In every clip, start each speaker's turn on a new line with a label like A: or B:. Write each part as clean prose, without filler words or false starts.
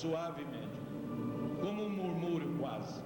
A: suavemente, como um murmúrio quase.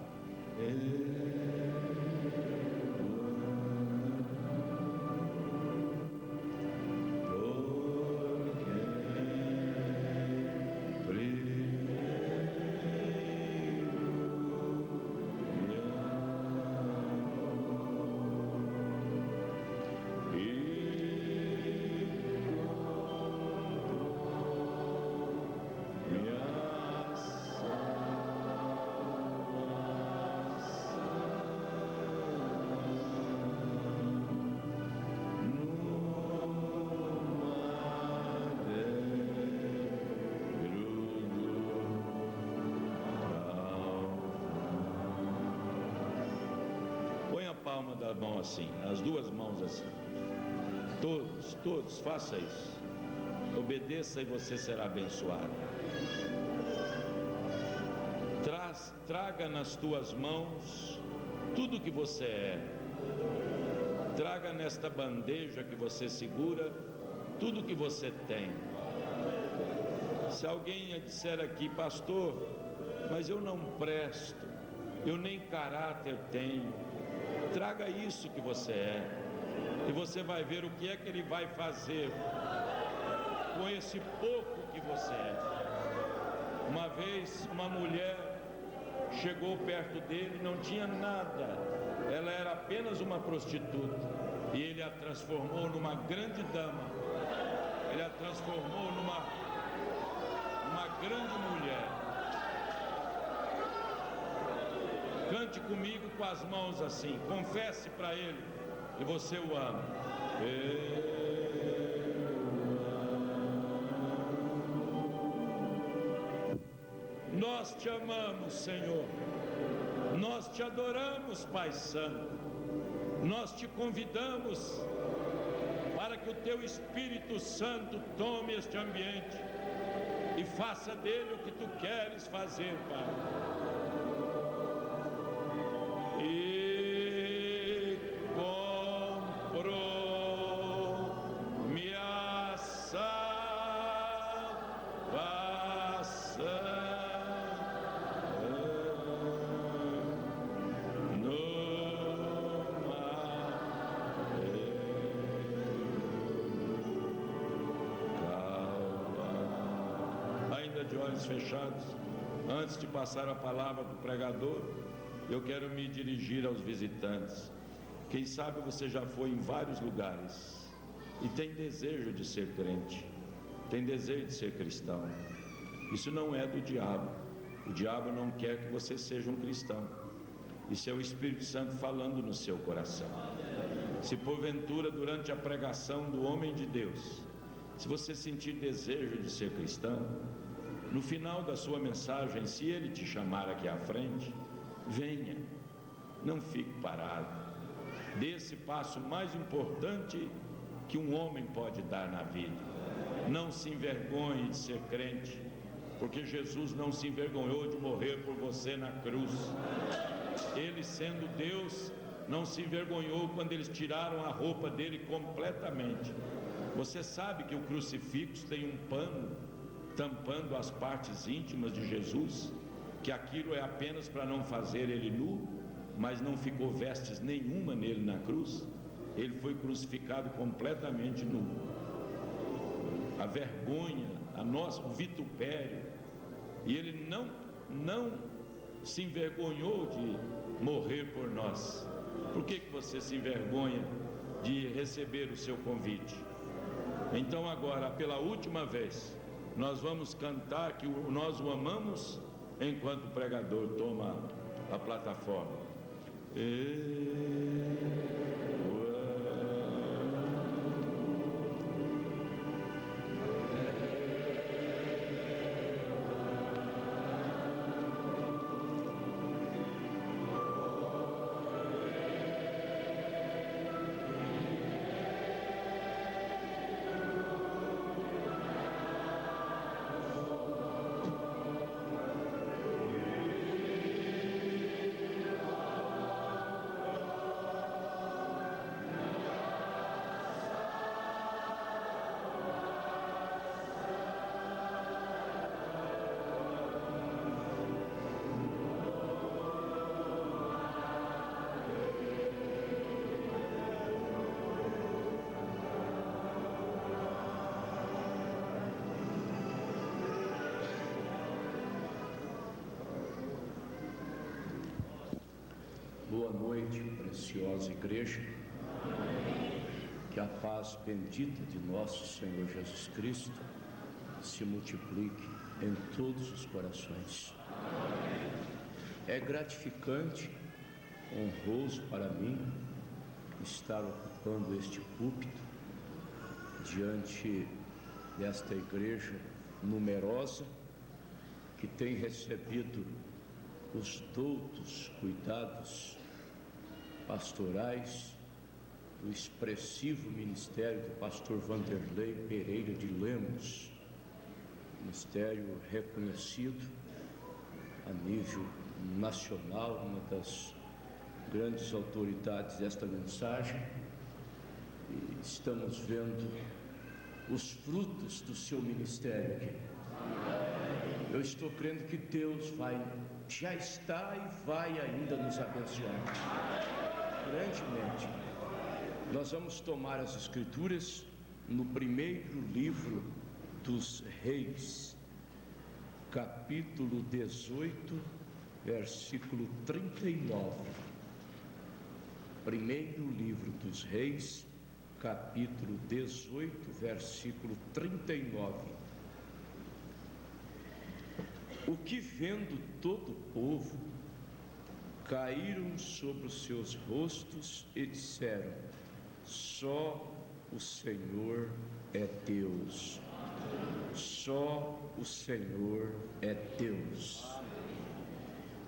A: Palma da mão assim, as duas mãos assim. Todos, faça isso. Obedeça e você será abençoado. Traga nas tuas mãos tudo que você é. Traga nesta bandeja que você segura tudo que você tem. Se alguém disser aqui, pastor, mas eu não presto, eu nem caráter tenho, traga isso que você é, e você vai ver o que é que ele vai fazer com esse pouco que você é. Uma vez uma mulher chegou perto dele, não tinha nada, ela era apenas uma prostituta, e ele a transformou numa grande dama, ele a transformou numa grande mulher. Cante comigo com as mãos assim, confesse para ele que você o ama. Nós te amamos, Senhor, nós te adoramos, Pai Santo, nós te convidamos para que o teu Espírito Santo tome este ambiente e faça dele o que tu queres fazer, Pai. E comprou minha salvação ainda de olhos fechados. Antes de passar a palavra para o pregador, eu quero me dirigir aos visitantes. Quem sabe você já foi em vários lugares e tem desejo de ser crente, tem desejo de ser cristão. Isso não é do diabo. O diabo não quer que você seja um cristão. Isso é o Espírito Santo falando no seu coração. Se porventura durante a pregação do homem de Deus, se você sentir desejo de ser cristão, no final da sua mensagem, se ele te chamar aqui à frente, venha, não fique parado, dê esse passo mais importante que um homem pode dar na vida. Não se envergonhe de ser crente, porque Jesus não se envergonhou de morrer por você na cruz. Ele, sendo Deus, não se envergonhou quando eles tiraram a roupa dele completamente. Você sabe que o crucifixo tem um pano tampando as partes íntimas de Jesus, que aquilo é apenas para não fazer ele nu, mas não ficou vestes nenhuma nele na cruz. Ele foi crucificado completamente nu. A vergonha, o vitupério, e ele não se envergonhou de morrer por nós. Por que você se envergonha de receber o seu convite? Então agora, pela última vez, nós vamos cantar que nós o amamos, enquanto o pregador toma a plataforma.
B: noite, preciosa igreja. Que a paz bendita de nosso Senhor Jesus Cristo se multiplique em todos os corações. É gratificante, honroso para mim estar ocupando este púlpito diante desta igreja numerosa que tem recebido os doutos cuidados pastorais do expressivo ministério do pastor Vanderlei Pereira de Lemos, ministério reconhecido a nível nacional, uma das grandes autoridades desta mensagem, e estamos vendo os frutos do seu ministério aqui. Eu estou crendo que Deus já está e vai ainda nos abençoar grandemente. Nós vamos tomar as escrituras no primeiro livro dos Reis, capítulo 18, versículo 39. Primeiro livro dos Reis, capítulo 18, versículo 39. O que vendo todo o povo, caíram sobre os seus rostos e disseram: só o Senhor é Deus. Só o Senhor é Deus.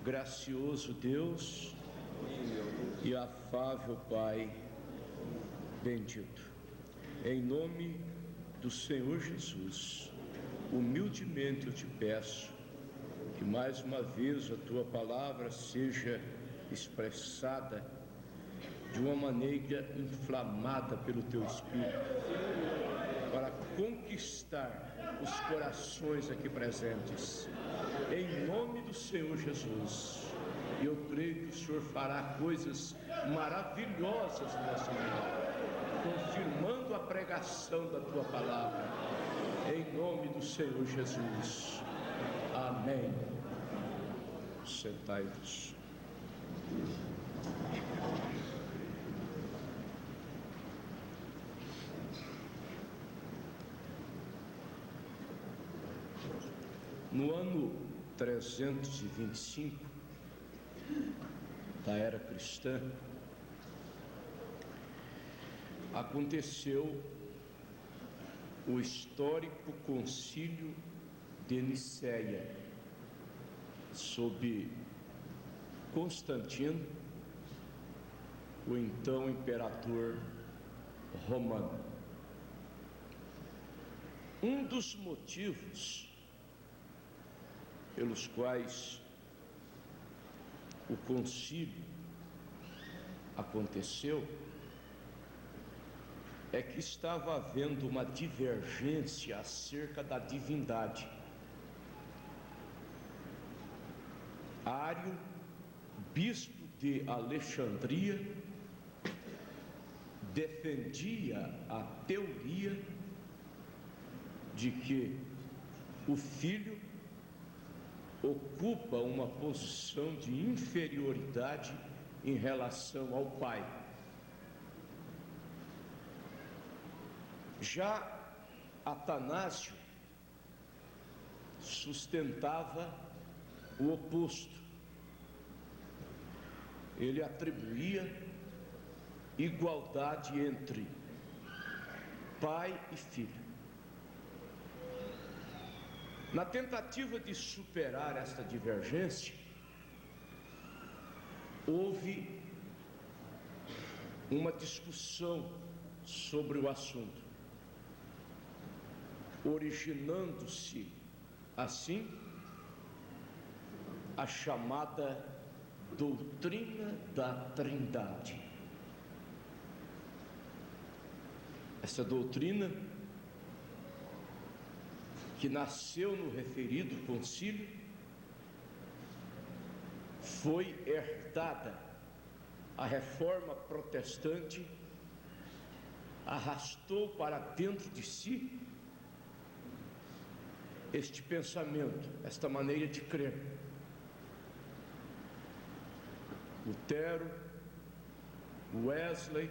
B: Gracioso Deus e afável Pai bendito, em nome do Senhor Jesus, humildemente eu te peço que mais uma vez a tua palavra seja expressada de uma maneira inflamada pelo teu Espírito, para conquistar os corações aqui presentes, em nome do Senhor Jesus. Eu creio que o Senhor fará coisas maravilhosas nessa manhã, confirmando a pregação da tua palavra, em nome do Senhor Jesus. Amém. Sentai-vos. No ano 325 da era cristã, aconteceu o histórico concílio de Nicéia, sob Constantino, o então imperador romano. Um dos motivos pelos quais o concílio aconteceu é que estava havendo uma divergência acerca da divindade. Ário, bispo de Alexandria, defendia a teoria de que o filho ocupa uma posição de inferioridade em relação ao pai. Já Atanásio sustentava o oposto. Ele atribuía igualdade entre pai e filho. Na tentativa de superar esta divergência, houve uma discussão sobre o assunto, originando-se assim a chamada doutrina da Trindade. Essa doutrina, que nasceu no referido concílio, foi herdada. A reforma protestante arrastou para dentro de si este pensamento, esta maneira de crer. Lutero, Wesley,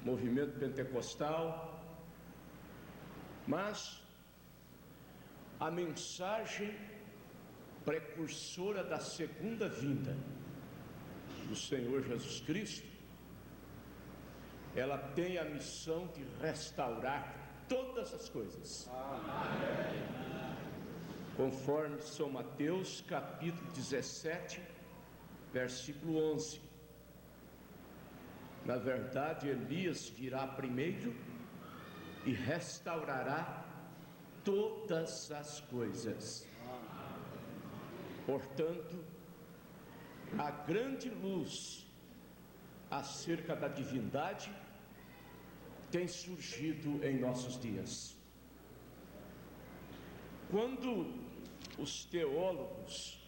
B: movimento pentecostal, mas a mensagem precursora da segunda vinda do Senhor Jesus Cristo, ela tem a missão de restaurar todas as coisas. Amém. Conforme São Mateus, capítulo 17, versículo 11. Na verdade, Elias virá primeiro e restaurará todas as coisas. Portanto, a grande luz acerca da divindade tem surgido em nossos dias. Quando os teólogos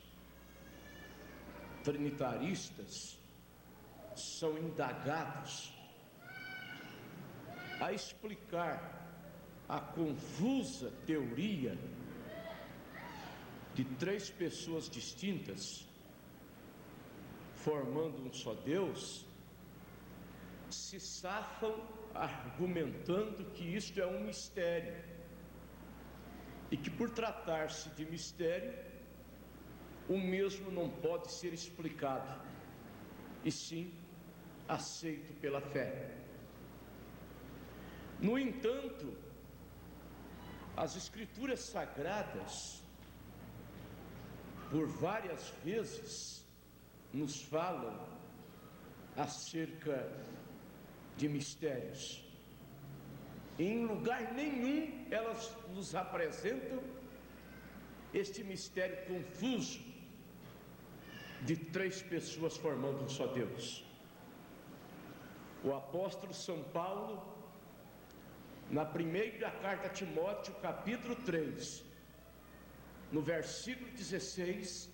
B: trinitaristas são indagados a explicar a confusa teoria de três pessoas distintas formando um só Deus, se safam argumentando que isto é um mistério e que, por tratar-se de mistério, o mesmo não pode ser explicado, e sim aceito pela fé. No entanto, as Escrituras Sagradas, por várias vezes, nos falam acerca de mistérios. Em lugar nenhum elas nos apresentam este mistério confuso de três pessoas formando um só Deus. O apóstolo São Paulo, na primeira carta a Timóteo, capítulo 3, no versículo 16,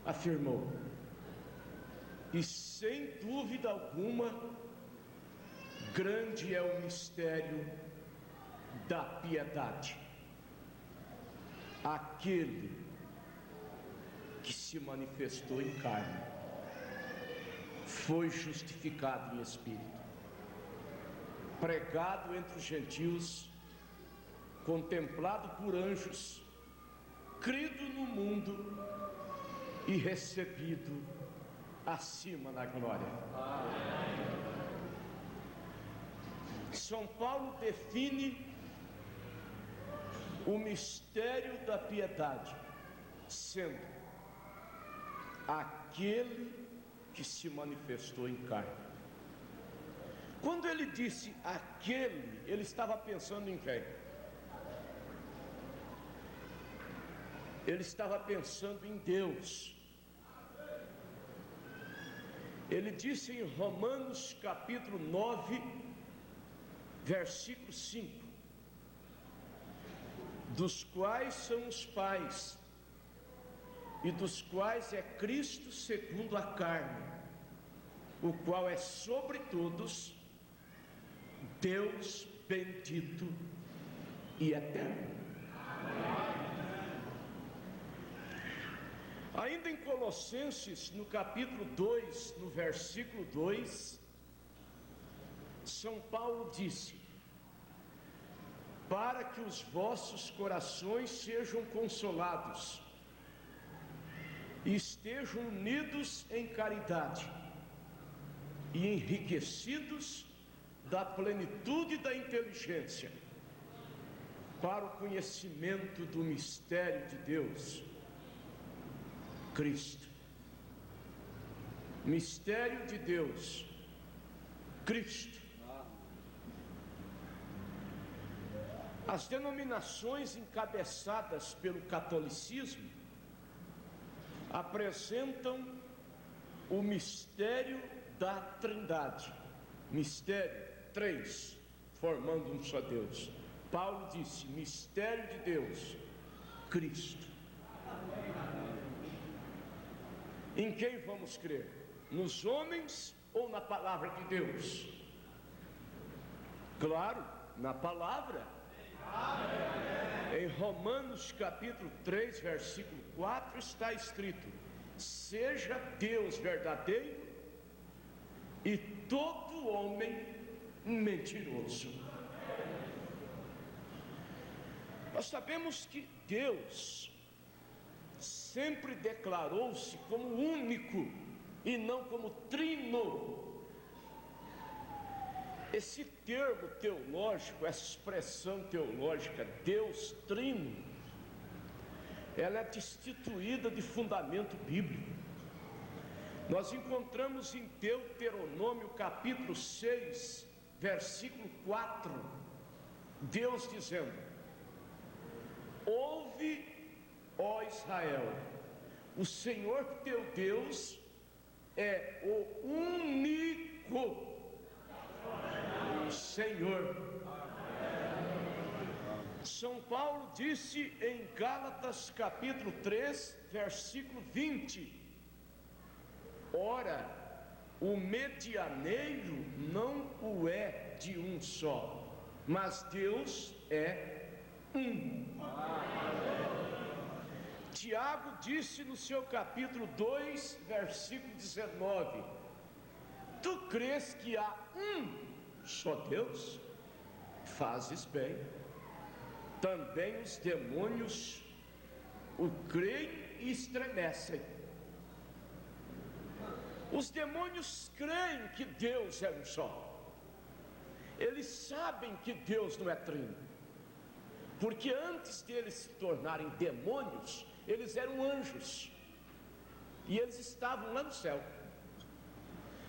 B: afirmou: e sem dúvida alguma, grande é o mistério da piedade. Aquele que se manifestou em carne, foi justificado em espírito, pregado entre os gentios, contemplado por anjos, crido no mundo e recebido acima na glória. Amém. São Paulo define o mistério da piedade sendo aquele que se manifestou em carne. Quando ele disse aquele, ele estava pensando em quem? Ele estava pensando em Deus. Ele disse em Romanos capítulo 9, versículo 5: dos quais são os pais, e dos quais é Cristo segundo a carne, o qual é sobre todos, Deus bendito e eterno. Ainda em Colossenses, no capítulo 2, no versículo 2, São Paulo disse: para que os vossos corações sejam consolados e estejam unidos em caridade e enriquecidos da plenitude da inteligência, para o conhecimento do mistério de Deus, Cristo. Mistério de Deus, Cristo. As denominações encabeçadas pelo catolicismo apresentam o mistério da Trindade. Mistério, três, formando um só Deus. Paulo disse: mistério de Deus, Cristo. Em quem vamos crer? Nos homens ou na palavra de Deus? Claro, na palavra. Em Romanos capítulo 3, versículo 4 está escrito: seja Deus verdadeiro e todo homem mentiroso. Nós sabemos que Deus sempre declarou-se como único e não como trino. Esse termo teológico, essa expressão teológica, Deus trino, ela é destituída de fundamento bíblico. Nós encontramos em Deuteronômio capítulo 6, versículo 4, Deus dizendo: ouve, ó Israel, o Senhor teu Deus é o único Senhor. São Paulo disse em Gálatas capítulo 3, versículo 20: ora, o medianeiro não o é de um só, mas Deus é um. Tiago disse no seu capítulo 2, versículo 19: tu crês que há um só Deus? Fazes bem. Também os demônios o creem e estremecem. Os demônios creem que Deus é um só. Eles sabem que Deus não é trino, porque antes de eles se tornarem demônios, eles eram anjos, e eles estavam lá no céu.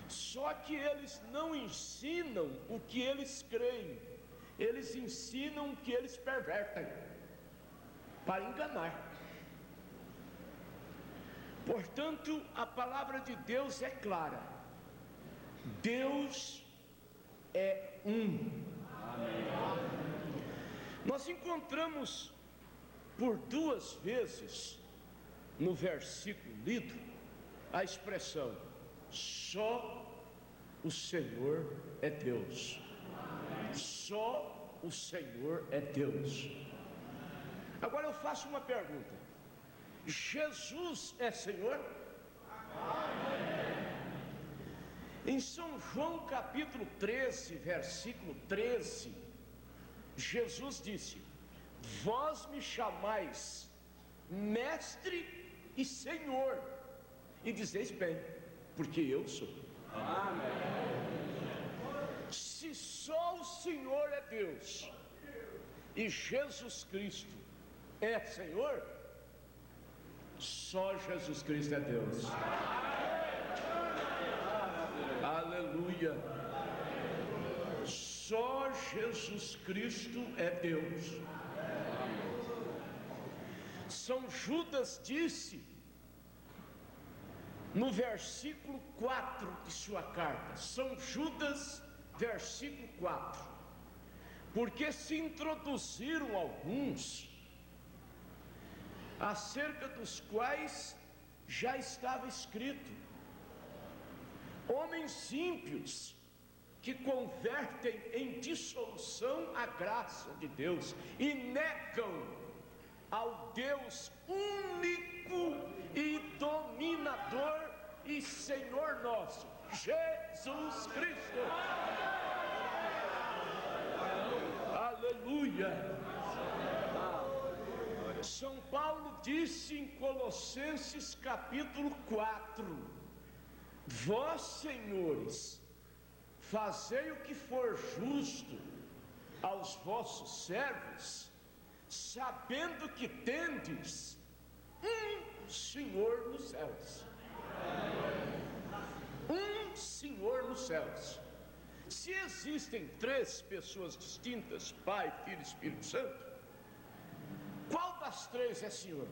B: Só que eles não ensinam o que eles creem, eles ensinam o que eles pervertem, para enganar. Portanto, a palavra de Deus é clara: Deus é um. Nós encontramos por duas vezes no versículo lido a expressão só o Senhor é Deus. Só o Senhor é Deus. Agora eu faço uma pergunta: Jesus é Senhor? Em São João capítulo 13, versículo 13, Jesus disse: vós me chamais mestre e Senhor, e dizeis bem, porque eu sou. Se só o Senhor é Deus e Jesus Cristo é Senhor, só Jesus Cristo é Deus. Aleluia. Só Jesus Cristo é Deus. São Judas disse no versículo 4 de sua carta, São Judas, versículo 4: porque se introduziram alguns, acerca dos quais já estava escrito, homens ímpios, que convertem em dissolução a graça de Deus, e negam ao Deus único e dominador e Senhor nosso, Jesus Cristo. Aleluia. São Paulo disse em Colossenses capítulo 4: vós, senhores, fazei o que for justo aos vossos servos, sabendo que tendes um Senhor nos céus. Um Senhor nos céus. Se existem três pessoas distintas, Pai, Filho e Espírito Santo, qual das três é Senhor?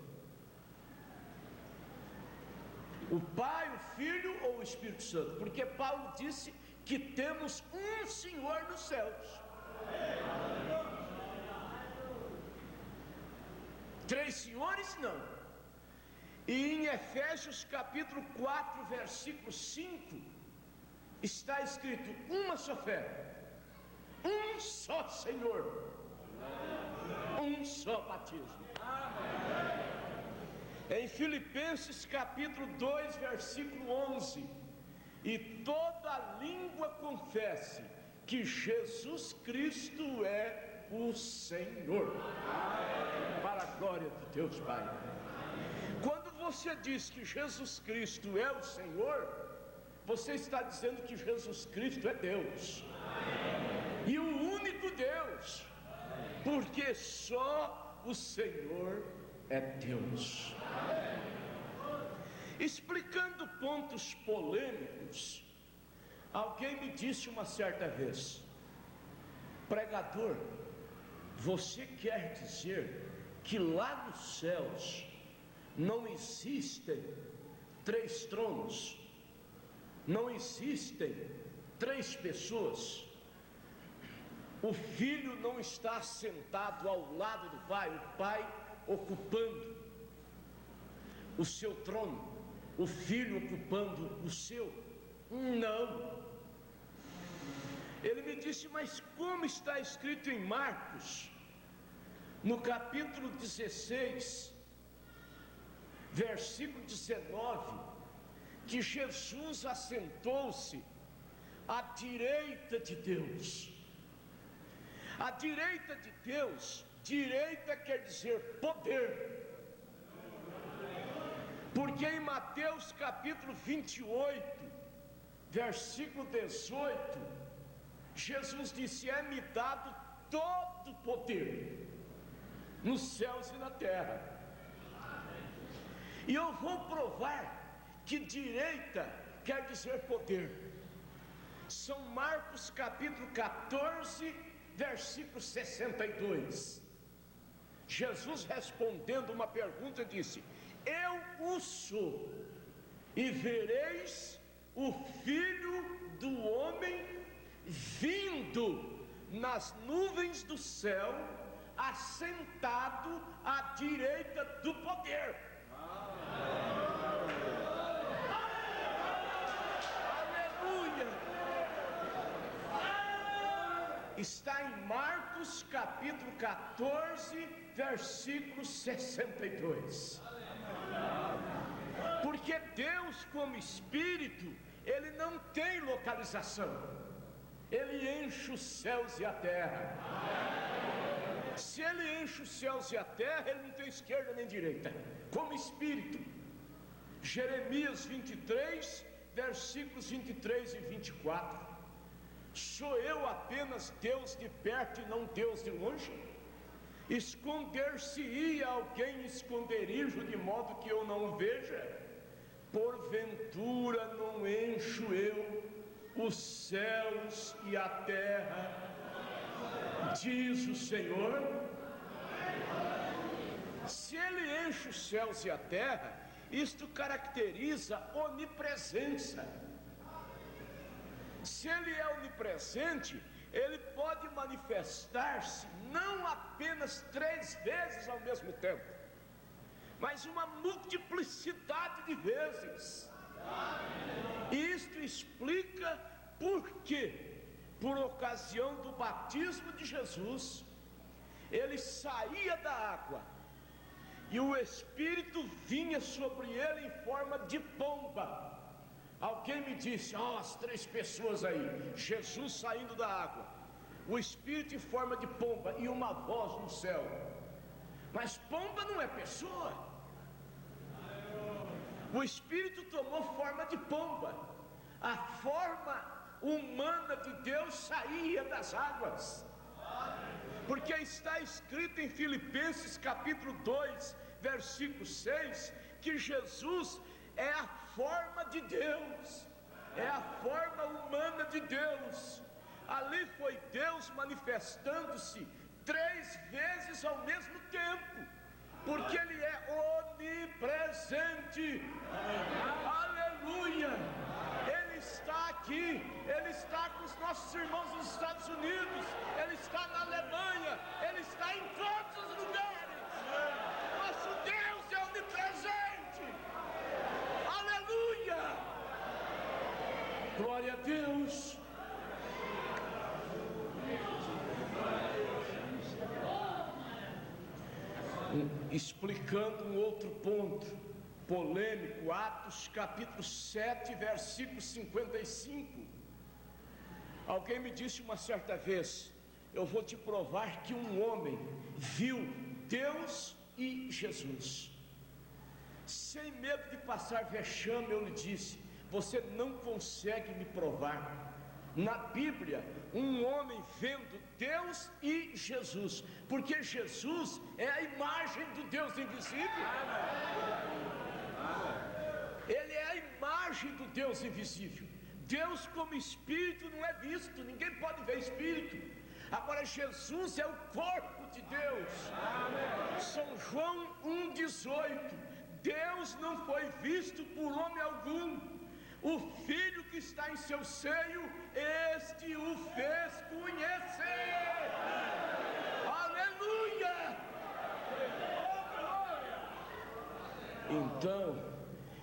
B: O Pai, o Filho ou o Espírito Santo? Porque Paulo disse que temos um Senhor nos céus. Três senhores não. E em Efésios capítulo 4, versículo 5, está escrito uma só fé, um só Senhor, um só batismo. Em Filipenses capítulo 2, versículo 11, e toda língua confesse que Jesus Cristo é o Senhor, para a glória de Deus Pai. Quando você diz que Jesus Cristo é o Senhor, você está dizendo que Jesus Cristo é Deus, e o único Deus, porque só o Senhor é Deus. Explicando pontos polêmicos, alguém me disse uma certa vez: pregador, você quer dizer que lá nos céus não existem 3 tronos, não existem 3 pessoas, o Filho não está sentado ao lado do Pai, o Pai ocupando o seu trono, o Filho ocupando o seu? Não. Ele me disse: mas como está escrito em Marcos, no capítulo 16, versículo 19, que Jesus assentou-se à direita de Deus. A direita de Deus, direita quer dizer poder. Porque em Mateus capítulo 28, versículo 18, Jesus disse: é-me dado todo o poder nos céus e na terra. E eu vou provar que direita quer dizer poder. São Marcos capítulo 14, versículo 62. Jesus, respondendo uma pergunta, disse: eu o sou, e vereis o Filho do Homem vindo nas nuvens do céu, assentado à direita do poder. Aleluia! Está em Marcos capítulo 14, versículo 62. Porque Deus, como Espírito, Ele não tem localização, Ele enche os céus e a terra. Se Ele enche os céus e a terra, Ele não tem esquerda nem direita, como Espírito. Jeremias 23, versículos 23 e 24. Sou eu apenas Deus de perto e não Deus de longe? Esconder-se-ia alguém em esconderijo, de modo que eu não o veja? Porventura não encho eu os céus e a terra, diz o Senhor? Se Ele enche os céus e a terra, isto caracteriza onipresença. Se Ele é onipresente, Ele pode manifestar-se não apenas 3 vezes ao mesmo tempo, mas uma multiplicidade de vezes. E isto explica por que, por ocasião do batismo de Jesus, Ele saía da água e o Espírito vinha sobre ele em forma de pomba. Alguém me disse: as 3 pessoas aí, Jesus saindo da água, o Espírito em forma de pomba e uma voz no céu. Mas pomba não é pessoa. O Espírito tomou forma de pomba. A forma humana de Deus saía das águas. Porque está escrito em Filipenses capítulo 2, versículo 6, que Jesus é a forma de Deus, é a forma humana de Deus. Ali foi Deus manifestando-se 3 vezes ao mesmo tempo, porque Ele é onipresente. Aleluia! Ele está aqui, Ele está com os nossos irmãos nos Estados Unidos, Ele está na Alemanha, Ele está em todos os lugares. Nosso Deus é onipresente. Aleluia! Glória a Deus. Explicando um outro ponto, polêmico, Atos capítulo 7, versículo 55. Alguém me disse uma certa vez: eu vou te provar que um homem viu Deus e Jesus. Sem medo de passar vexame, eu lhe disse: você não consegue me provar na Bíblia um homem vendo Deus e Jesus, porque Jesus é a imagem do Deus invisível. Ele é a imagem do Deus invisível. Deus como espírito não é visto, ninguém pode ver espírito. Agora Jesus é o corpo de Deus. São João 1,18: Deus não foi visto por homem algum, o Filho que está em seu seio, este o fez conhecer. Aleluia! Então,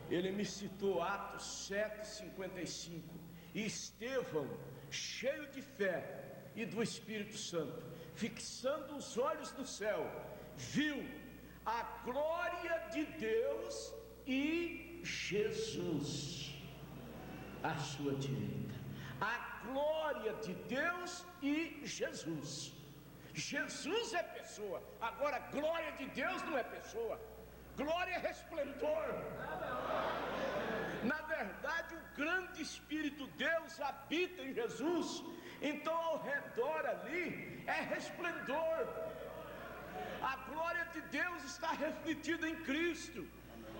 B: ele me citou Atos 7,55. E Estevão, cheio de fé e do Espírito Santo, fixando os olhos no céu, viu a glória de Deus e Jesus à sua direita. A glória de Deus e Jesus. Jesus é pessoa, agora glória de Deus não é pessoa. Glória é resplendor. Na verdade, o grande Espírito Deus habita em Jesus. Então ao redor ali é resplendor. A glória de Deus está refletida em Cristo.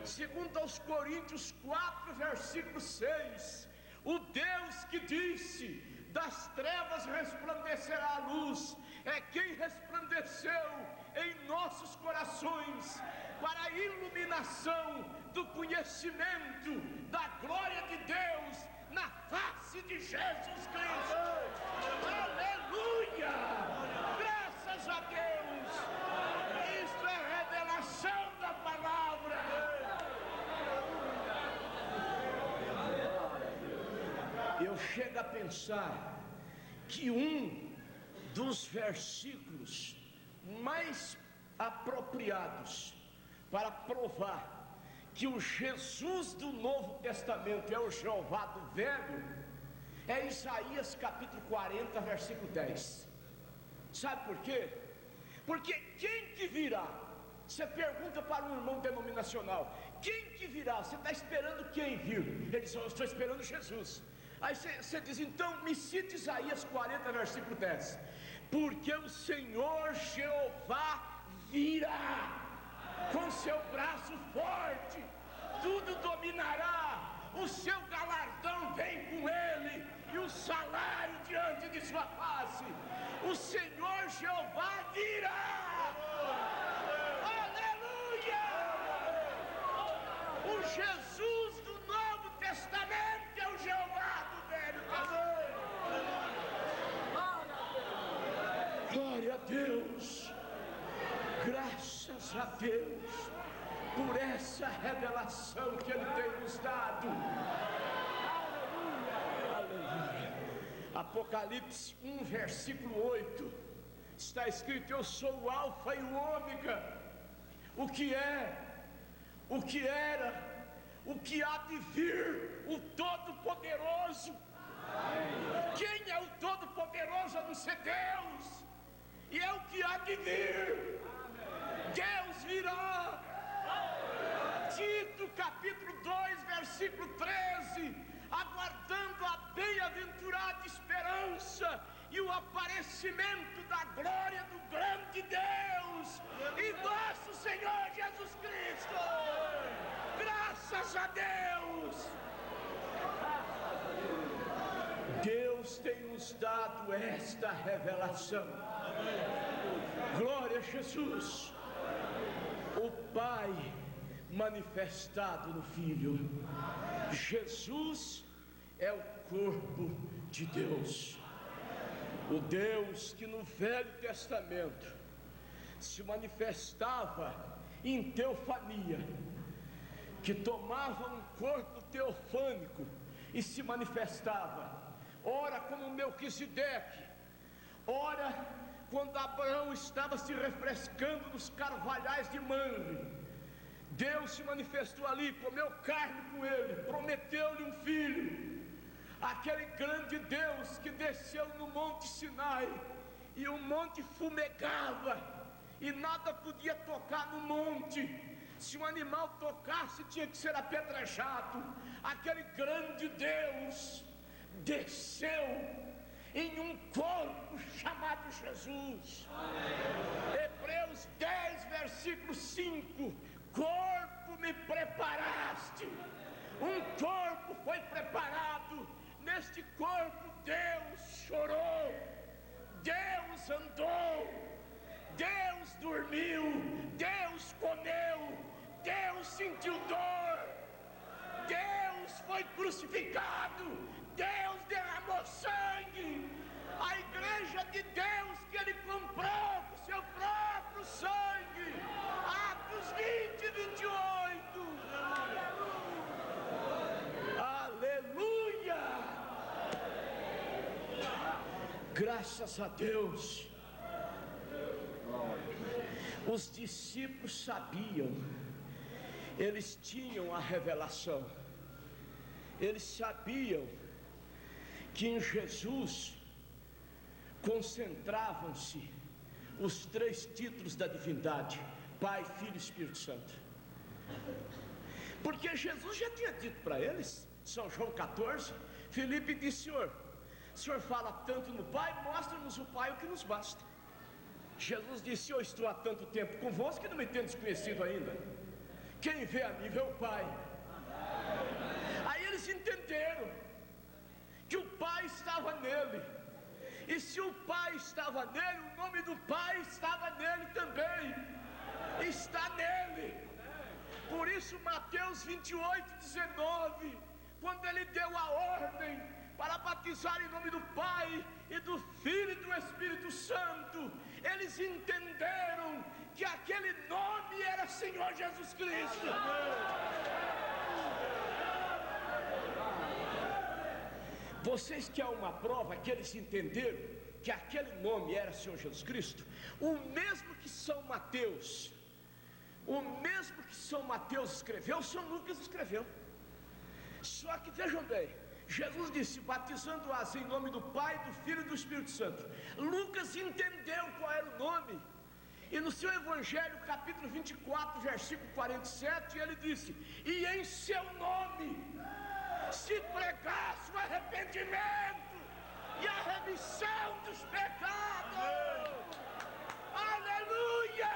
B: Segundo aos Coríntios 4, versículo 6, o Deus que disse: das trevas resplandecerá a luz, é quem resplandeceu em nossos corações para a iluminação do conhecimento da glória de Deus na face de Jesus Cristo. Aleluia! Graças a Deus! Isto é revelação da palavra. Eu chego a pensar que um dos versículos mais apropriados para provar que o Jesus do Novo Testamento é o Jeová do Velho é Isaías capítulo 40, versículo 10. Sabe por quê? Porque quem que virá? Você pergunta para um irmão denominacional: quem que virá? Você está esperando quem vir? Ele diz: eu estou esperando Jesus. Aí você diz: então me cite Isaías 40, versículo 10. Porque o Senhor Jeová virá com seu braço forte, tudo dominará, o seu galardão vem com ele, e o salário diante de sua face. O Senhor Jeová virá. Aleluia! O Jesus do Novo Testamento é o Jeová do Velho Testamento. Glória a Deus! Graças a Deus por essa revelação que Ele tem nos dado. Aleluia, aleluia. Apocalipse 1, versículo 8, está escrito: eu sou o alfa e o ômega, o que é, o que era, o que há de vir, o Todo-Poderoso. Quem é o Todo-Poderoso a não ser Deus? E é o que há de vir. Deus virá. Tito capítulo 2, versículo 13: aguardando a bem-aventurada esperança e o aparecimento da glória do grande Deus e nosso Senhor Jesus Cristo. Graças a Deus. Deus tem nos dado esta revelação. Glória a Jesus. O Pai manifestado no Filho. Jesus é o corpo de Deus. O Deus que no Velho Testamento se manifestava em teofania, que tomava um corpo teofânico e se manifestava, ora como Melquisedeque, ora quando Abraão estava se refrescando nos carvalhais de Mamre. Deus se manifestou ali, comeu carne com ele, prometeu-lhe um filho. Aquele grande Deus que desceu no Monte Sinai, e o monte fumegava, e nada podia tocar no monte. Se um animal tocasse, tinha que ser apedrejado. Aquele grande Deus desceu em um corpo chamado Jesus. Hebreus 10, versículo 5: corpo me preparaste. Um corpo foi preparado. Neste corpo Deus chorou, Deus andou, Deus dormiu, Deus comeu, Deus sentiu dor, Deus foi crucificado, Deus derramou sangue. A igreja de Deus que Ele comprou com seu próprio sangue. Atos 20, 28. Aleluia! Graças a Deus. Os discípulos sabiam, eles tinham a revelação, eles sabiam que em Jesus concentravam-se os 3 títulos da divindade: Pai, Filho e Espírito Santo. Porque Jesus já tinha dito para eles, São João 14, Filipe disse: o Senhor fala tanto no Pai, mostra-nos o Pai, o que nos basta. Jesus disse: eu estou há tanto tempo convosco que não me tendes conhecido ainda. Quem vê a mim vê o Pai. Aí eles entenderam que o Pai estava nele, e se o Pai estava nele, o nome do Pai estava nele também. Está nele. Por isso Mateus 28, 19, quando ele deu a ordem para batizar em nome do Pai e do Filho e do Espírito Santo, eles entenderam que aquele nome era Senhor Jesus Cristo. Vocês querem uma prova que eles entenderam que aquele nome era Senhor Jesus Cristo? O mesmo que São Mateus escreveu, São Lucas escreveu. Só que vejam bem, Jesus disse: batizando-as em nome do Pai, do Filho e do Espírito Santo. Lucas entendeu qual era o nome, e no seu Evangelho, capítulo 24, versículo 47, ele disse: e em seu nome se pregasse o arrependimento e a remissão dos pecados. Aleluia!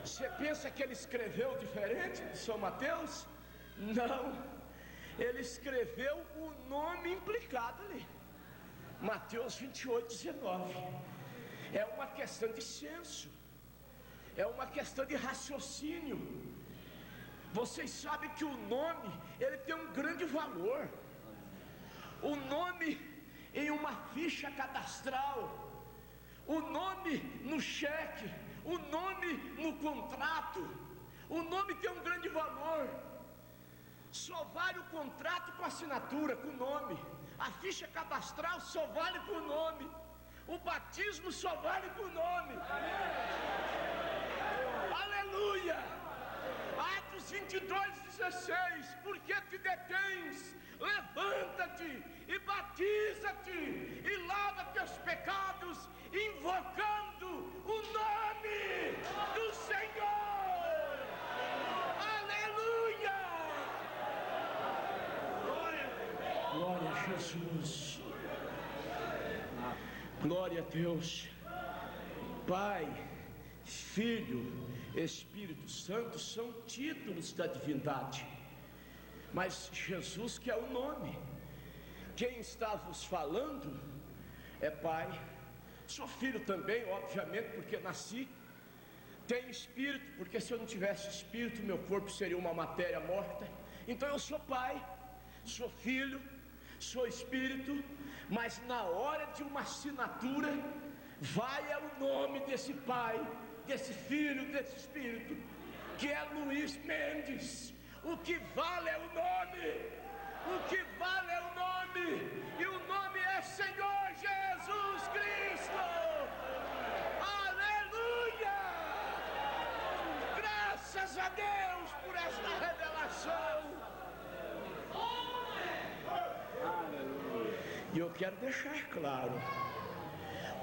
B: Você pensa que ele escreveu diferente de São Mateus? Não, ele escreveu o nome implicado ali. Mateus 28, 19. É uma questão de senso, é uma questão de raciocínio. Vocês sabem que o nome, ele tem um grande valor. O nome em uma ficha cadastral, o nome no cheque, o nome no contrato, o nome tem um grande valor. Só vale o contrato com assinatura, com o nome. A ficha cadastral só vale com o nome. O batismo só vale com o nome. Aleluia! Atos 22, 16. Por que te detens? Levanta-te e batiza-te e lava teus pecados, invocando o nome do Senhor. Aleluia! Glória a Jesus. Glória a Deus. Pai, Filho, Espírito Santo são títulos da divindade, mas Jesus que é o nome. Quem está vos falando é Pai. Sou filho também, obviamente, porque nasci. Tenho espírito, porque se eu não tivesse espírito, meu corpo seria uma matéria morta. Então eu sou pai, sou filho, sou espírito, mas na hora de uma assinatura, vai é o nome desse pai, desse filho, desse espírito, que é Luiz Mendes. O que vale é o nome, o que vale é o nome, e o nome é Senhor Jesus Cristo. Aleluia! a Deus por esta revelação. E eu quero deixar claro,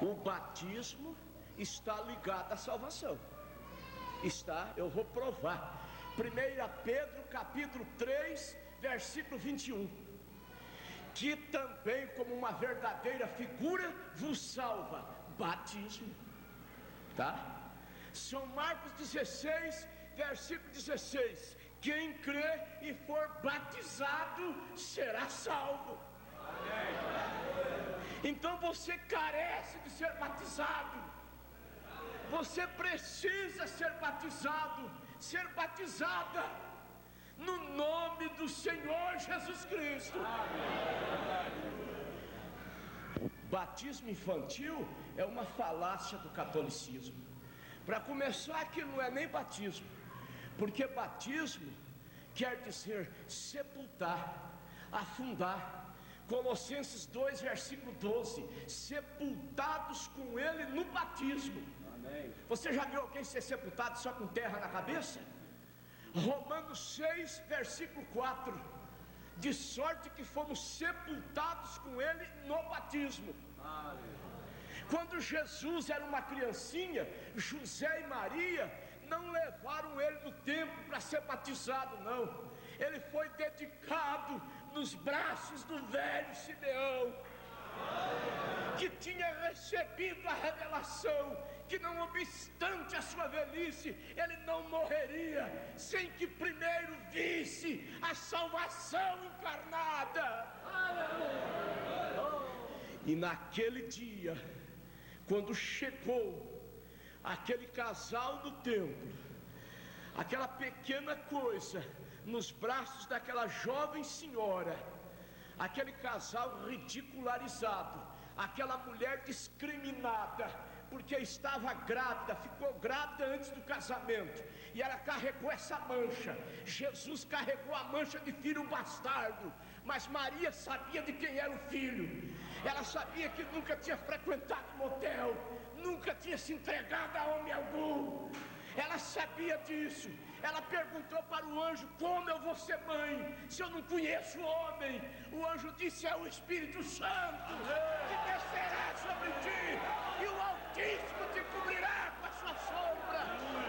B: o batismo está ligado à salvação. Está, eu vou provar. 1 Pedro capítulo 3, versículo 21. Que também, como uma verdadeira figura, vos salva. Batismo. Tá? São Marcos 16, versículo 16. Quem crê e for batizado será salvo. Então você carece de ser batizado. Você precisa ser batizado, ser batizada no nome do Senhor Jesus Cristo. Batismo infantil é uma falácia do catolicismo. Para começar, aquilo não é nem batismo, porque batismo quer dizer sepultar, afundar. Colossenses 2, versículo 12: sepultados com ele no batismo. Amém. Você já viu alguém ser sepultado só com terra na cabeça? Romanos 6, versículo 4: de sorte que fomos sepultados com ele no batismo. Amém. Quando Jesus era uma criancinha, José e Maria não levaram ele no templo para ser batizado, não. Ele foi dedicado nos braços do velho Simeão, que tinha recebido a revelação que, não obstante a sua velhice, ele não morreria sem que primeiro visse a salvação encarnada. E naquele dia, quando chegou aquele casal do templo, aquela pequena coisa nos braços daquela jovem senhora, aquele casal ridicularizado, aquela mulher discriminada, porque estava grávida, ficou grávida antes do casamento, e ela carregou essa mancha. Jesus carregou a mancha de filho bastardo, mas Maria sabia de quem era o filho. Ela sabia que nunca tinha frequentado motel, nunca tinha se entregado a homem algum. Ela sabia disso. Ela perguntou para o anjo: como eu vou ser mãe, se eu não conheço o homem? O anjo disse: é o Espírito Santo que descerá sobre ti, e o Altíssimo te cobrirá com a sua sombra.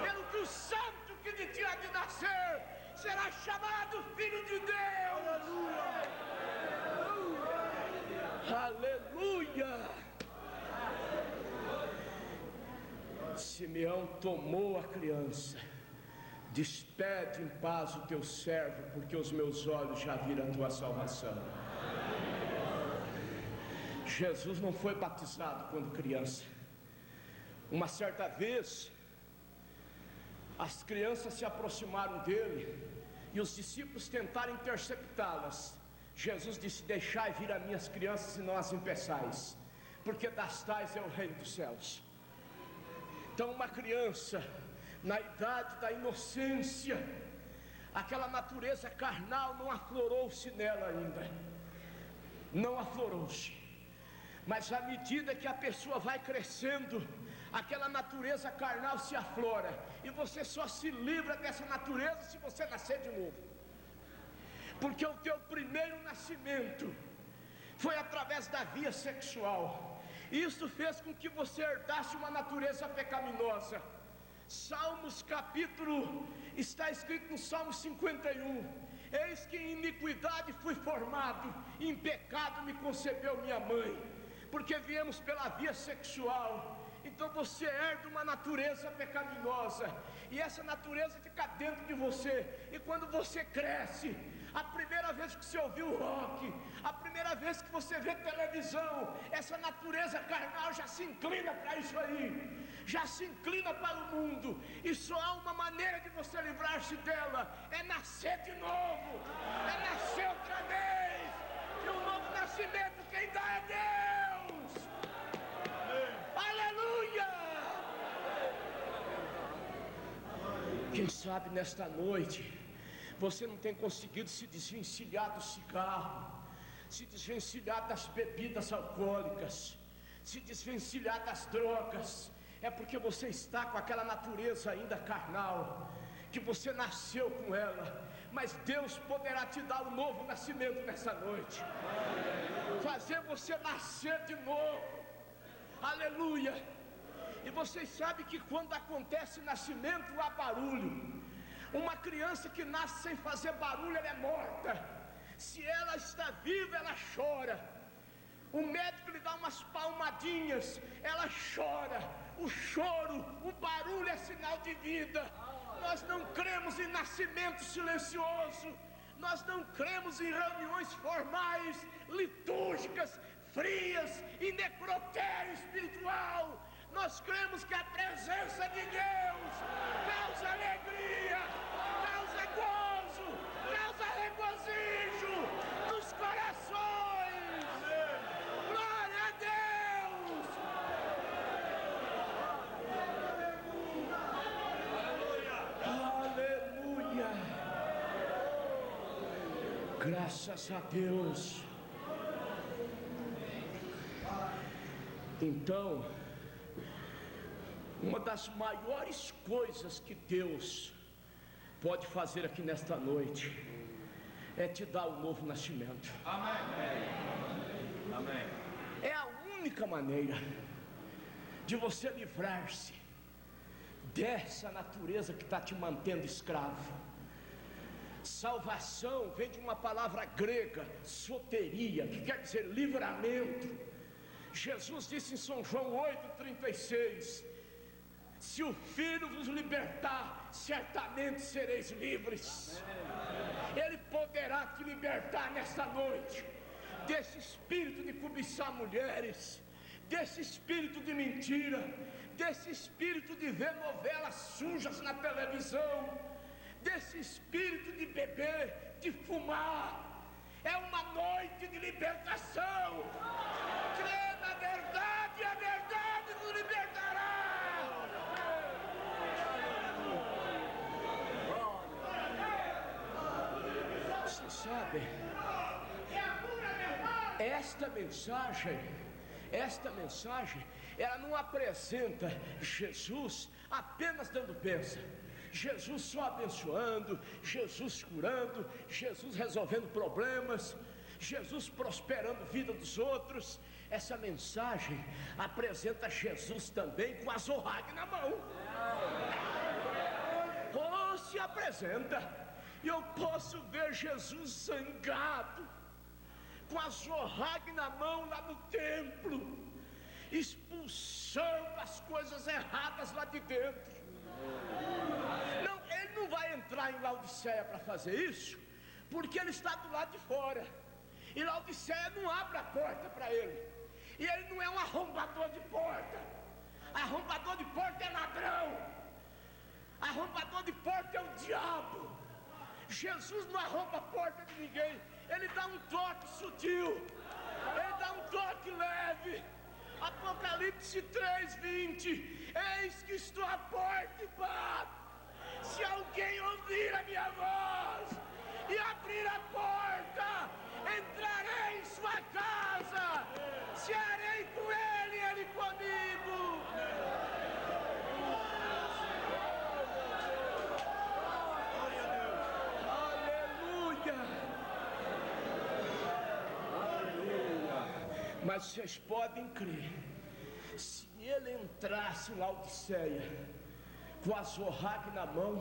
B: Pelo que o santo que de ti há de nascer será chamado Filho de Deus. Aleluia! Simeão tomou a criança. Despede em paz o teu servo, porque os meus olhos já viram a tua salvação. Jesus não foi batizado quando criança. Uma certa vez, as crianças se aproximaram dele e os discípulos tentaram interceptá-las. Jesus disse: deixai vir as minhas crianças e não as impeçais, porque das tais é o reino dos céus. Então, uma criança na idade da inocência, aquela natureza carnal não aflorou-se nela ainda, não aflorou-se. Mas à medida que a pessoa vai crescendo, aquela natureza carnal se aflora, e você só se livra dessa natureza se você nascer de novo, porque o teu primeiro nascimento foi através da via sexual. Isso fez com que você herdasse uma natureza pecaminosa. Salmos capítulo, está escrito no Salmo 51: eis que em iniquidade fui formado, em pecado me concebeu minha mãe. Porque viemos pela via sexual. Então você herda uma natureza pecaminosa, e essa natureza fica dentro de você. E quando você cresce, a primeira vez que você ouviu rock, a primeira vez que você vê televisão, essa natureza carnal já se inclina para isso aí, já se inclina para o mundo. E só há uma maneira de você livrar-se dela: é nascer de novo, é nascer outra vez. E o novo nascimento quem dá é Deus. Aleluia! Quem sabe nesta noite você não tem conseguido se desvencilhar do cigarro, se desvencilhar das bebidas alcoólicas, se desvencilhar das drogas. É porque você está com aquela natureza ainda carnal, que você nasceu com ela, mas Deus poderá te dar um novo nascimento nessa noite, fazer você nascer de novo. Aleluia. E vocês sabem que quando acontece nascimento há barulho. Uma criança que nasce sem fazer barulho, ela é morta. Se ela está viva, ela chora. O médico lhe dá umas palmadinhas, ela chora. O choro, o barulho é sinal de vida. Nós não cremos em nascimento silencioso. Nós não cremos em reuniões formais, litúrgicas, frias e necrotério espiritual. Nós cremos que a presença de Deus causa alegria, causa gozo, causa regozijo nos corações. Glória a Deus! Aleluia! Graças a Deus. Então, uma das maiores coisas que Deus pode fazer aqui nesta noite é te dar um novo nascimento. Amém. Amém. É a única maneira de você livrar-se dessa natureza que está te mantendo escravo. Salvação vem de uma palavra grega, soteria, que quer dizer livramento. Jesus disse em São João 8,36: se o Filho vos libertar, certamente sereis livres. Ele poderá te libertar nesta noite desse espírito de cobiçar mulheres, desse espírito de mentira, desse espírito de ver novelas sujas na televisão, desse espírito de beber, de fumar. É uma noite de libertação. Crê na verdade e a verdade nos libertará. Você sabe, esta mensagem, ela não apresenta Jesus apenas dando bênção, Jesus só abençoando, Jesus curando, Jesus resolvendo problemas, Jesus prosperando a vida dos outros. Essa mensagem apresenta Jesus também com a zorrague na mão. Oh, se apresenta. E eu posso ver Jesus zangado, com a zorrague na mão lá no templo, expulsando as coisas erradas lá de dentro. Não, ele não vai entrar em Laodiceia para fazer isso, porque ele está do lado de fora. E Laodiceia não abre a porta para ele. E ele não é um arrombador de porta. Arrombador de porta é ladrão. Arrombador de porta é o diabo. Jesus não arromba a porta de ninguém. Ele dá um toque sutil. Ele dá um toque leve. Apocalipse 3:20. Eis que estou à porta e bato. Se alguém ouvir a minha voz e abrir a porta, entrarei em sua casa, cearei com ele e ele comigo. Mas vocês podem crer, se ele entrasse em Laodiceia com a zorrague na mão,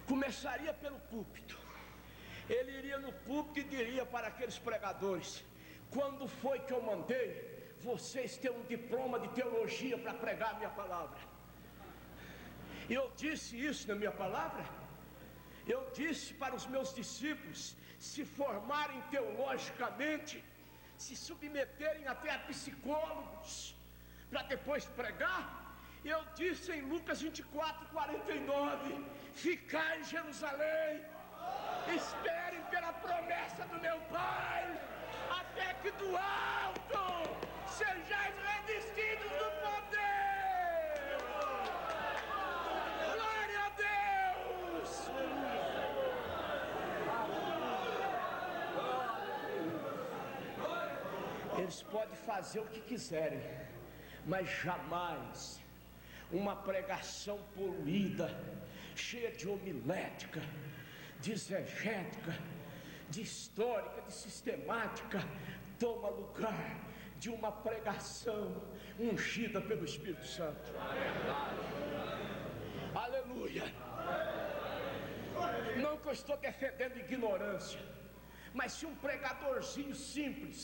B: começaria pelo púlpito. Ele iria no púlpito e diria para aqueles pregadores: quando foi que eu mandei vocês ter um diploma de teologia para pregar a minha palavra? Eu disse isso na minha palavra. Eu disse para os meus discípulos se formarem teologicamente, se submeterem até a psicólogos, para depois pregar. Eu disse em Lucas 24:49: ficai em Jerusalém, esperem pela promessa do meu Pai, até que do alto sejais revestidos do poder. Glória a Deus. Eles podem fazer o que quiserem, mas jamais uma pregação poluída, cheia de homilética, de exegética, de histórica, de sistemática, toma lugar de uma pregação ungida pelo Espírito Santo. Aleluia. Não que eu estou defendendo ignorância, mas se um pregadorzinho simples,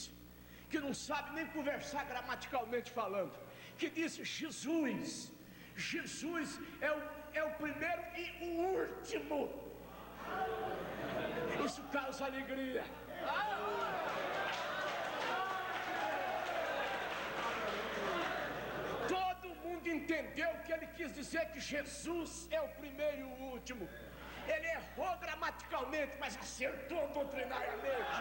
B: que não sabe nem conversar gramaticalmente falando, que diz Jesus é o primeiro e o último, isso causa alegria. Todo mundo entendeu que ele quis dizer que Jesus é o primeiro e o último. Ele errou gramaticalmente, mas acertou doutrinariamente.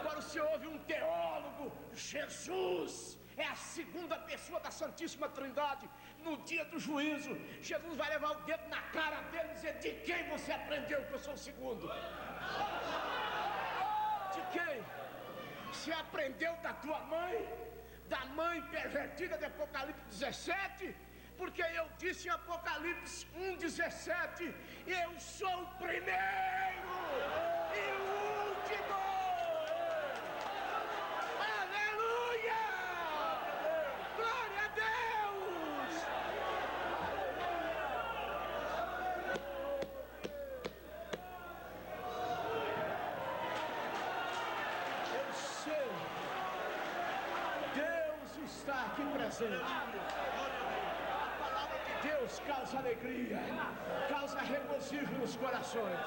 B: Quando você ouve um teólogo, Jesus é a segunda pessoa da Santíssima Trindade. No dia do juízo, Jesus vai levar o dedo na cara dele e dizer: de quem você aprendeu que eu sou o segundo? De quem? Você aprendeu da tua mãe? Da mãe pervertida de Apocalipse 17? Porque eu disse em Apocalipse 1,17: eu sou o primeiro e o último. Aleluia! Glória a Deus! Eu sei, Deus está aqui presente. Deus causa alegria, causa regozijo nos corações.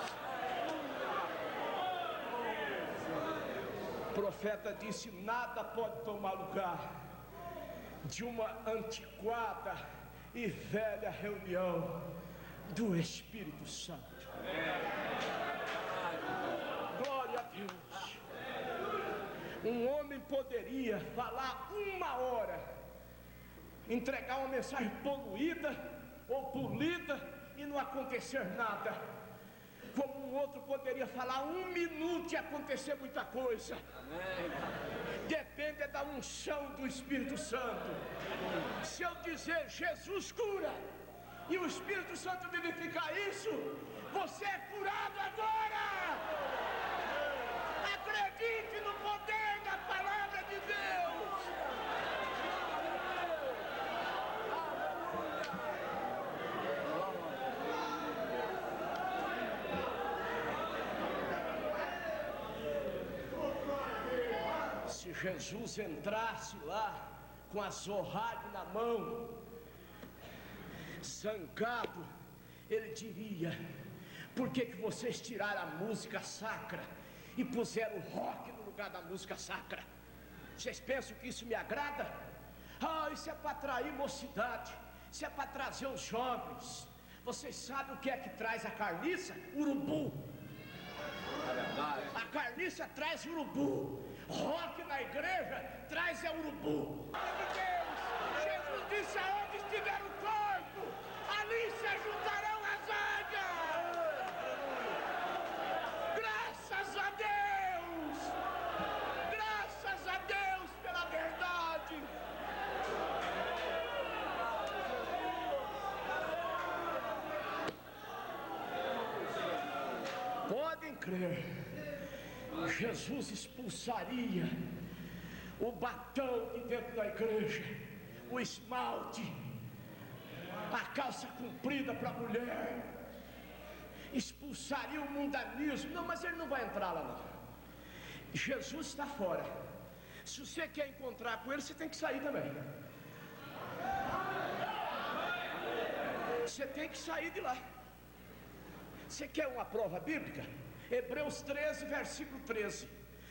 B: O profeta disse: nada pode tomar lugar de uma antiquada e velha reunião do Espírito Santo. Glória a Deus. Um homem poderia falar 1 hora, entregar uma mensagem poluída ou polida e não acontecer nada, como um outro poderia falar 1 minuto e acontecer muita coisa. Depende da unção do Espírito Santo. Se eu dizer Jesus cura e o Espírito Santo verificar isso, você é curado agora. Acredite no poder da palavra de Deus. Se Jesus entrasse lá com a zorralho na mão, zangado, ele diria: por que vocês tiraram a música sacra e puseram o rock no lugar da música sacra? Vocês pensam que isso me agrada? Isso é para atrair mocidade, isso é para trazer os jovens. Vocês sabem o que é que traz a carniça? Urubu. A carniça traz urubu. Rock na igreja traz urubu. Meu Deus, Jesus disse: aonde estiver o corpo, ali se juntarão as águias. Graças a Deus, graças a Deus pela verdade. Podem crer, Jesus expulsaria o batom de dentro da igreja, o esmalte, a calça comprida para a mulher, expulsaria o mundanismo. Não, mas ele não vai entrar lá não. Jesus está fora. Se você quer encontrar com ele, você tem que sair também. Você tem que sair de lá. Você quer uma prova bíblica? Hebreus 13, versículo 13: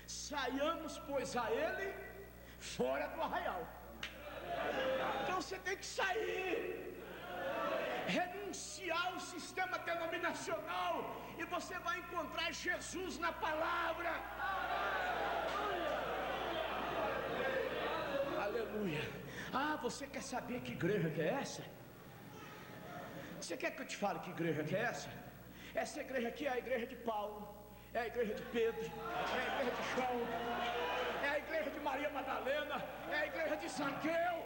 B: saiamos, pois, a ele fora do arraial. Então você tem que sair, renunciar ao sistema denominacional, e você vai encontrar Jesus na palavra. Aleluia. Você quer saber que igreja que é essa? Você quer que eu te fale que igreja que é essa? Essa igreja aqui é a igreja de Paulo, é a igreja de Pedro, é a igreja de João, é a igreja de Maria Madalena, é a igreja de Zaqueu,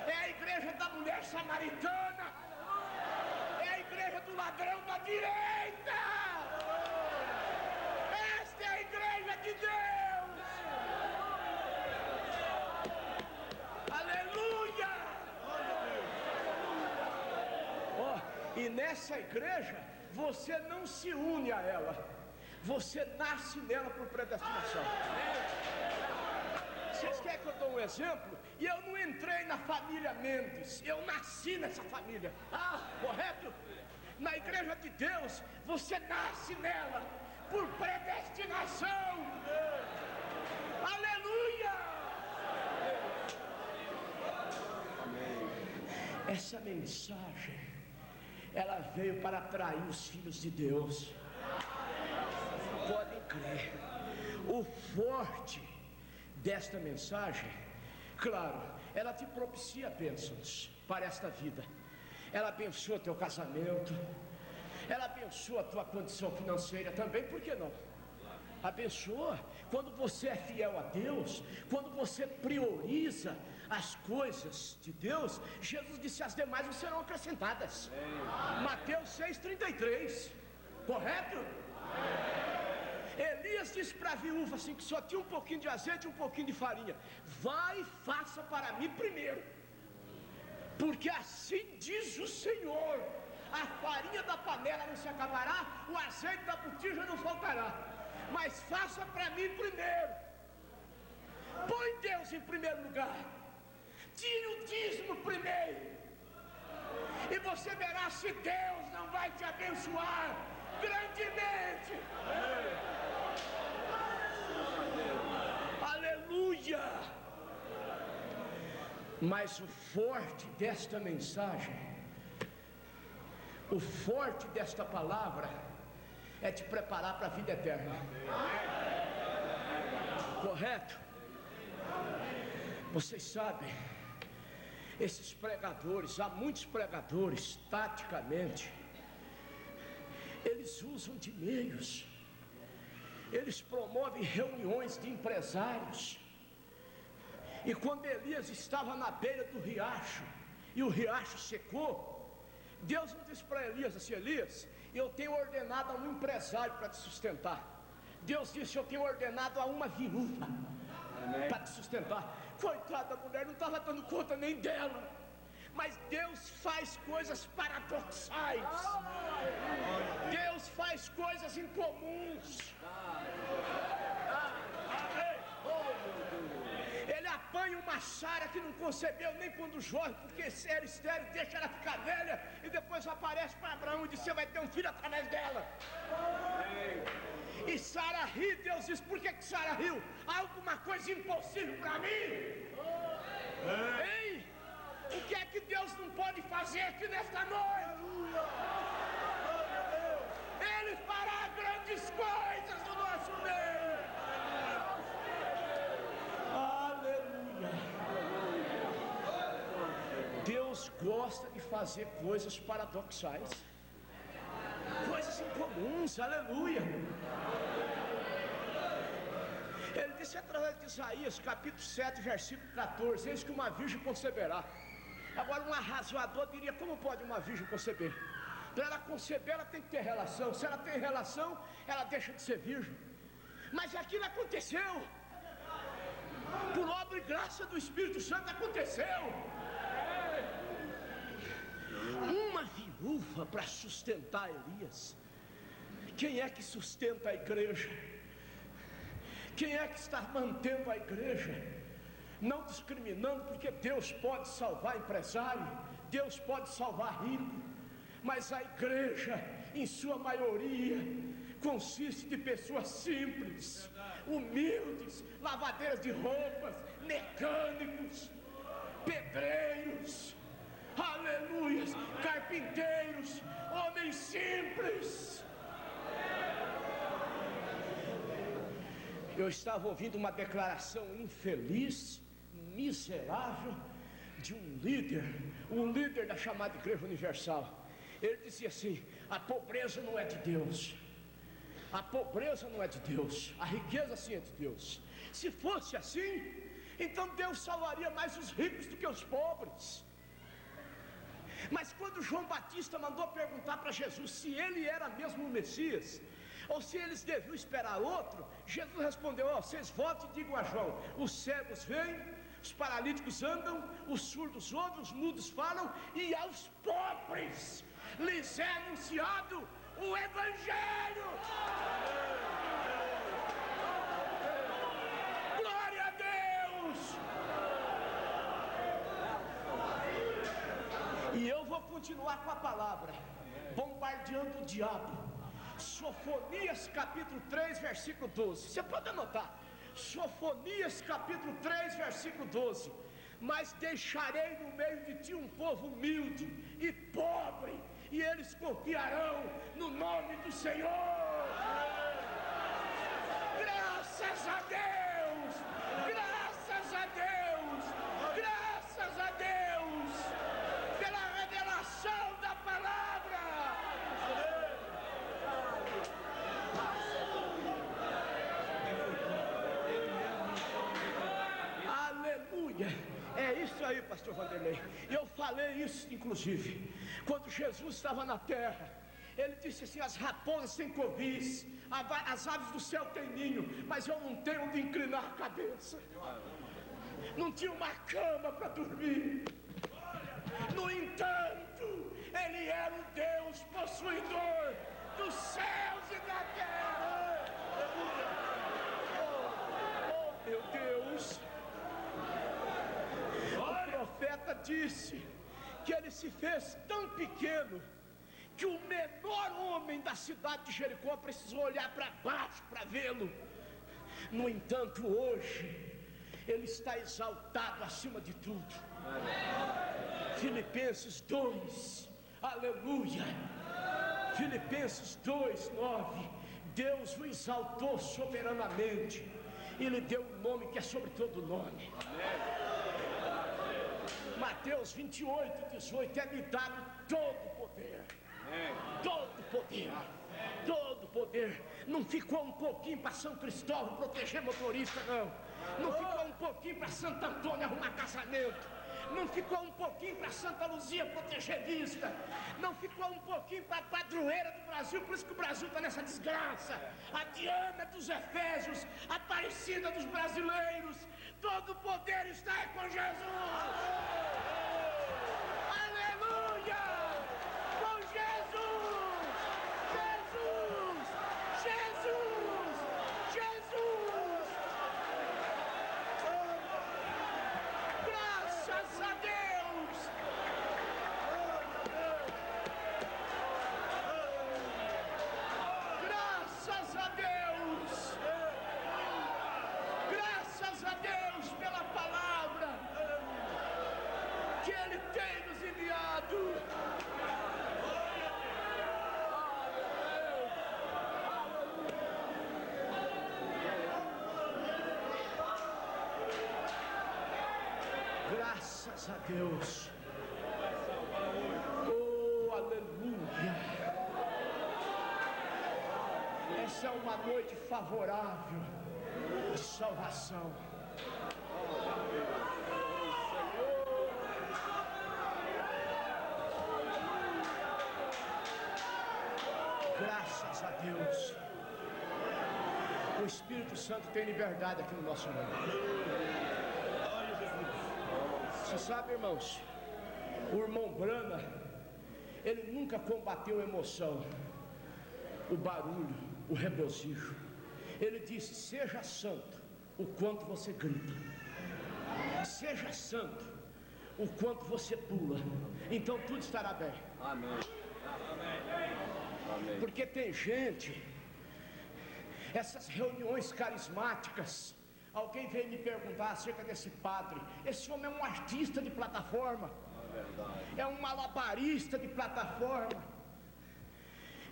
B: é a igreja da mulher mulher samaritana, é a igreja do ladrão da direita. Esta é a igreja de Deus. Aleluia! Oh, e nessa igreja você não se une a ela, você nasce nela por predestinação. Vocês querem que eu dê um exemplo? E eu não entrei na família Mendes, eu nasci nessa família. Correto? Na igreja de Deus, você nasce nela por predestinação. Aleluia! Essa mensagem, ela veio para atrair os filhos de Deus. Podem crer. O forte desta mensagem, claro, ela te propicia bênçãos para esta vida. Ela abençoa teu casamento, ela abençoa a tua condição financeira também, por que não? Abençoa quando você é fiel a Deus, quando você prioriza as coisas de Deus. Jesus disse: as demais não serão acrescentadas. Mateus 6,33, correto? Elias disse para a viúva assim, que só tinha um pouquinho de azeite e um pouquinho de farinha: vai e faça para mim primeiro, porque assim diz o Senhor: a farinha da panela não se acabará, o azeite da botija não faltará, mas faça para mim primeiro. Põe Deus em primeiro lugar, tire o dízimo primeiro, e você verá se Deus não vai te abençoar grandemente. Aleluia! Mas o forte desta mensagem, o forte desta palavra, é te preparar para a vida eterna. Correto? Vocês sabem, esses pregadores, há muitos pregadores, taticamente, eles usam de meios, eles promovem reuniões de empresários. E quando Elias estava na beira do riacho, e o riacho secou, Deus não disse para Elias assim: Elias, eu tenho ordenado a um empresário para te sustentar. Deus disse: eu tenho ordenado a uma viúva para te sustentar. Coitada da mulher, não estava dando conta nem dela. Mas Deus faz coisas paradoxais. Deus faz coisas incomuns. Ele apanha uma Sara que não concebeu nem quando jorge, porque era estéril, deixa ela ficar velha, e depois aparece para Abraão e diz: você vai ter um filho através dela. E Sara ri. Deus diz: por que Sara riu? Há alguma coisa impossível para mim? Ei, o que é que Deus não pode fazer aqui nesta noite? Ele fará grandes coisas no nosso meio. Aleluia. Deus gosta de fazer coisas paradoxais, coisas incomuns. Aleluia. Ele disse através de Isaías capítulo 7 versículo 14: eis que uma virgem conceberá. Agora um arrazoador diria: como pode uma virgem conceber? Para ela conceber, ela tem que ter relação. Se ela tem relação, ela deixa de ser virgem. Mas aquilo aconteceu, por obra e graça do Espírito Santo aconteceu. Uma viúva para sustentar Elias. Quem é que sustenta a igreja? Quem é que está mantendo a igreja? Não discriminando, porque Deus pode salvar empresário, Deus pode salvar rico, mas a igreja, em sua maioria, consiste de pessoas simples, humildes, lavadeiras de roupas, mecânicos, pedreiros, aleluia, carpinteiros, homens simples. Eu estava ouvindo uma declaração infeliz, miserável, de um líder da chamada Igreja Universal. Ele dizia assim: a pobreza não é de Deus, a pobreza não é de Deus, a riqueza sim é de Deus. Se fosse assim, então Deus salvaria mais os ricos do que os pobres. Mas quando João Batista mandou perguntar para Jesus se ele era mesmo o Messias, ou se eles deviam esperar outro, Jesus respondeu: vocês voltem e digam a João: os cegos veem, os paralíticos andam, os surdos ouvem, os mudos falam, e aos pobres lhes é anunciado o Evangelho. Glória a Deus! E eu vou continuar com a palavra, bombardeando o diabo. Sofonias capítulo 3, versículo 12. Você pode anotar. Sofonias capítulo 3, versículo 12. Mas deixarei no meio de ti um povo humilde e pobre, e eles confiarão no nome do Senhor. Graças a Deus! Graças a Deus! Graças a Deus! Pela revelação da palavra! Aleluia! É isso aí, pastor Vanderlei. Eu falei isso, inclusive, quando Jesus estava na terra. Ele disse assim: as raposas têm covis, as aves do céu têm ninho, mas eu não tenho onde inclinar a cabeça. Não tinha uma cama para dormir. No entanto, ele era o Deus possuidor dos céus e da terra. Oh, meu Deus! O profeta disse que ele se fez tão pequeno que o menor homem da cidade de Jericó precisou olhar para baixo para vê-lo. No entanto, hoje ele está exaltado acima de tudo. Filipenses 2, aleluia. Filipenses 2, 9. Deus o exaltou soberanamente e lhe deu um nome que é sobre todo nome. Mateus 28, 18. É-me dado todo o poder. Todo o poder. Todo o poder. Não ficou um pouquinho para São Cristóvão proteger motorista, não. Não ficou um pouquinho para Santo Antônio arrumar casamento. Não ficou um pouquinho para Santa Luzia proteger vista. Não ficou um pouquinho para a padroeira do Brasil. Por isso que o Brasil está nessa desgraça. A Diana dos Efésios, a Aparecida dos brasileiros. Todo o poder está com Jesus. Aleluia! Com Jesus! Jesus! Jesus! Jesus! Graças a Deus! Graças a Deus! Graças a Deus pela palavra que Ele tem nos enviado. Graças a Deus. Oh, aleluia. Essa é uma noite favorável de salvação. Graças a Deus. O Espírito Santo tem liberdade aqui no nosso meio. Você sabe, irmãos, o irmão Brana, ele nunca combateu a emoção, o barulho, o regozijo. Ele disse: seja santo o quanto você grita, seja santo o quanto você pula, então tudo estará bem.
C: Amém. Amém.
B: Porque tem gente, essas reuniões carismáticas, alguém veio me perguntar acerca desse padre. Esse homem é um artista de plataforma, é um malabarista de plataforma.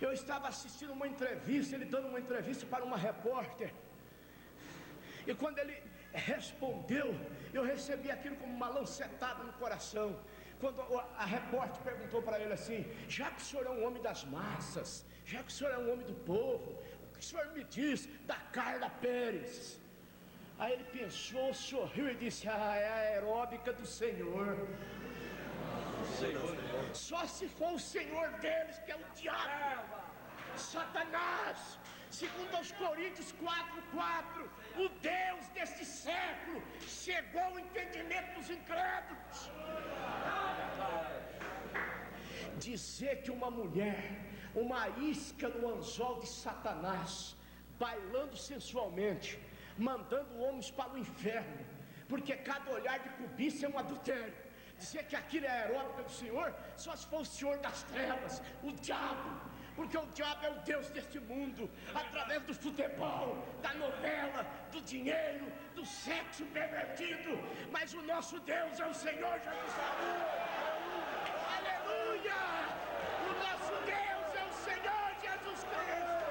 B: Eu estava assistindo uma entrevista, ele dando uma entrevista para uma repórter, e quando ele respondeu, eu recebi aquilo como uma lancetada no coração. Quando a repórter perguntou para ele assim: já que o senhor é um homem das massas, já que o senhor é um homem do povo, o que o senhor me diz da Carla Pérez? Aí ele pensou, sorriu e disse: é a aeróbica do Senhor.
C: Só se for o senhor deles, que é o diabo, Satanás. Segundo aos Coríntios 4:4, o Deus deste século chegou ao entendimento dos incrédulos. Dizer que uma mulher, uma isca no anzol de Satanás, bailando sensualmente, mandando homens para o inferno, porque cada olhar de cobiça é um adultério. Dizer que aquilo é a aeróbica do Senhor, só se for o Senhor das trevas, o diabo. Porque o diabo é o Deus deste mundo, através do futebol, da novela, do dinheiro, do sexo pervertido. Mas o nosso Deus é o Senhor Jesus. Aleluia! O nosso Deus é o Senhor Jesus Cristo.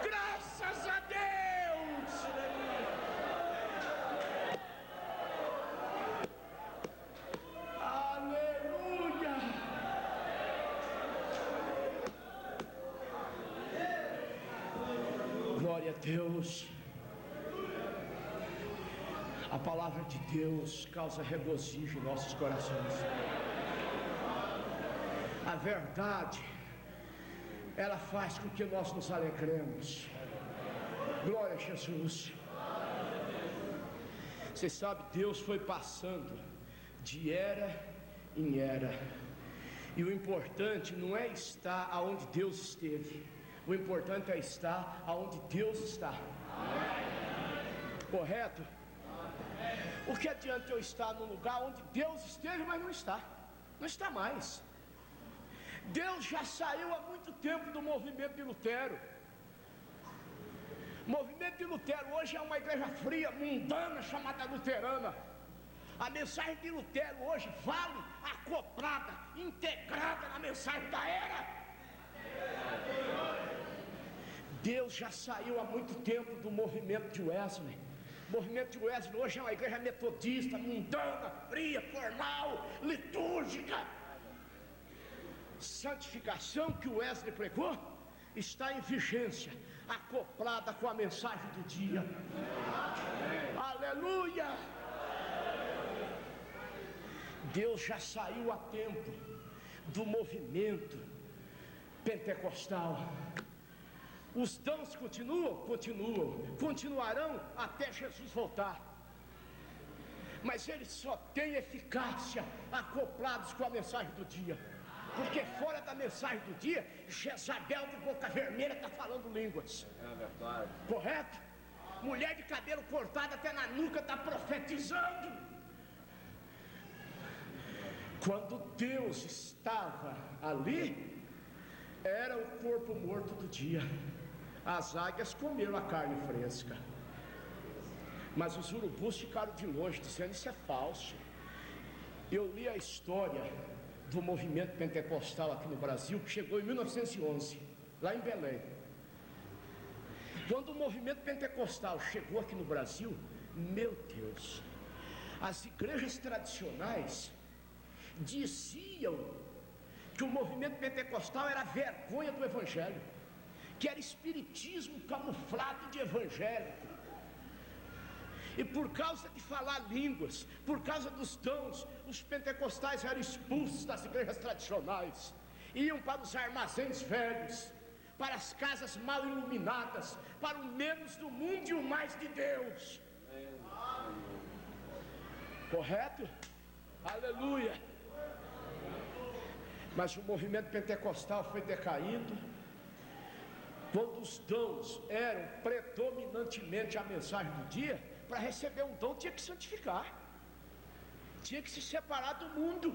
C: Graças a Deus! Aleluia! Glória a Deus. A palavra de Deus causa regozijo em nossos corações. A verdade, ela faz com que nós nos alegremos. Glória a Jesus. Você sabe, Deus foi passando de era em era. E o importante não é estar aonde Deus esteve. O importante é estar aonde Deus está. Correto? O que adianta eu estar num lugar onde Deus esteve, mas não está? Não está mais. Deus já saiu há muito tempo do movimento de Lutero. O movimento de Lutero hoje é uma igreja fria, mundana, chamada luterana. A mensagem de Lutero hoje vale acoplada, integrada na mensagem da era. Deus já saiu há muito tempo do movimento de Wesley. O movimento de Wesley hoje é uma igreja metodista, mundana, fria, formal, litúrgica. Santificação que o Wesley pregou está em vigência, acoplada com a mensagem do dia. Aleluia! Deus já saiu há tempo do movimento pentecostal. Os dons continuarão até Jesus voltar. Mas eles só têm eficácia acoplados com a mensagem do dia. Porque fora da mensagem do dia, Jezabel de boca vermelha está falando línguas. É verdade. Correto? Mulher de cabelo cortado até na nuca está profetizando. Quando Deus estava ali, era o corpo morto do dia. As águias comeram a carne fresca, mas os urubus ficaram de longe, dizendo: isso é falso. Eu li a história do movimento pentecostal aqui no Brasil, que chegou em 1911, lá em Belém. Quando o movimento pentecostal chegou aqui no Brasil, meu Deus, as igrejas tradicionais diziam que o movimento pentecostal era vergonha do evangelho, que era espiritismo camuflado de evangélico. E por causa de falar línguas, por causa dos dons, os pentecostais eram expulsos das igrejas tradicionais, iam para os armazéns velhos, para as casas mal iluminadas, para o menos do mundo e o mais de Deus. Correto? Aleluia! Mas o movimento pentecostal foi decaindo. Quando os dons eram predominantemente a mensagem do dia, para receber um dom tinha que santificar, tinha que se separar do mundo.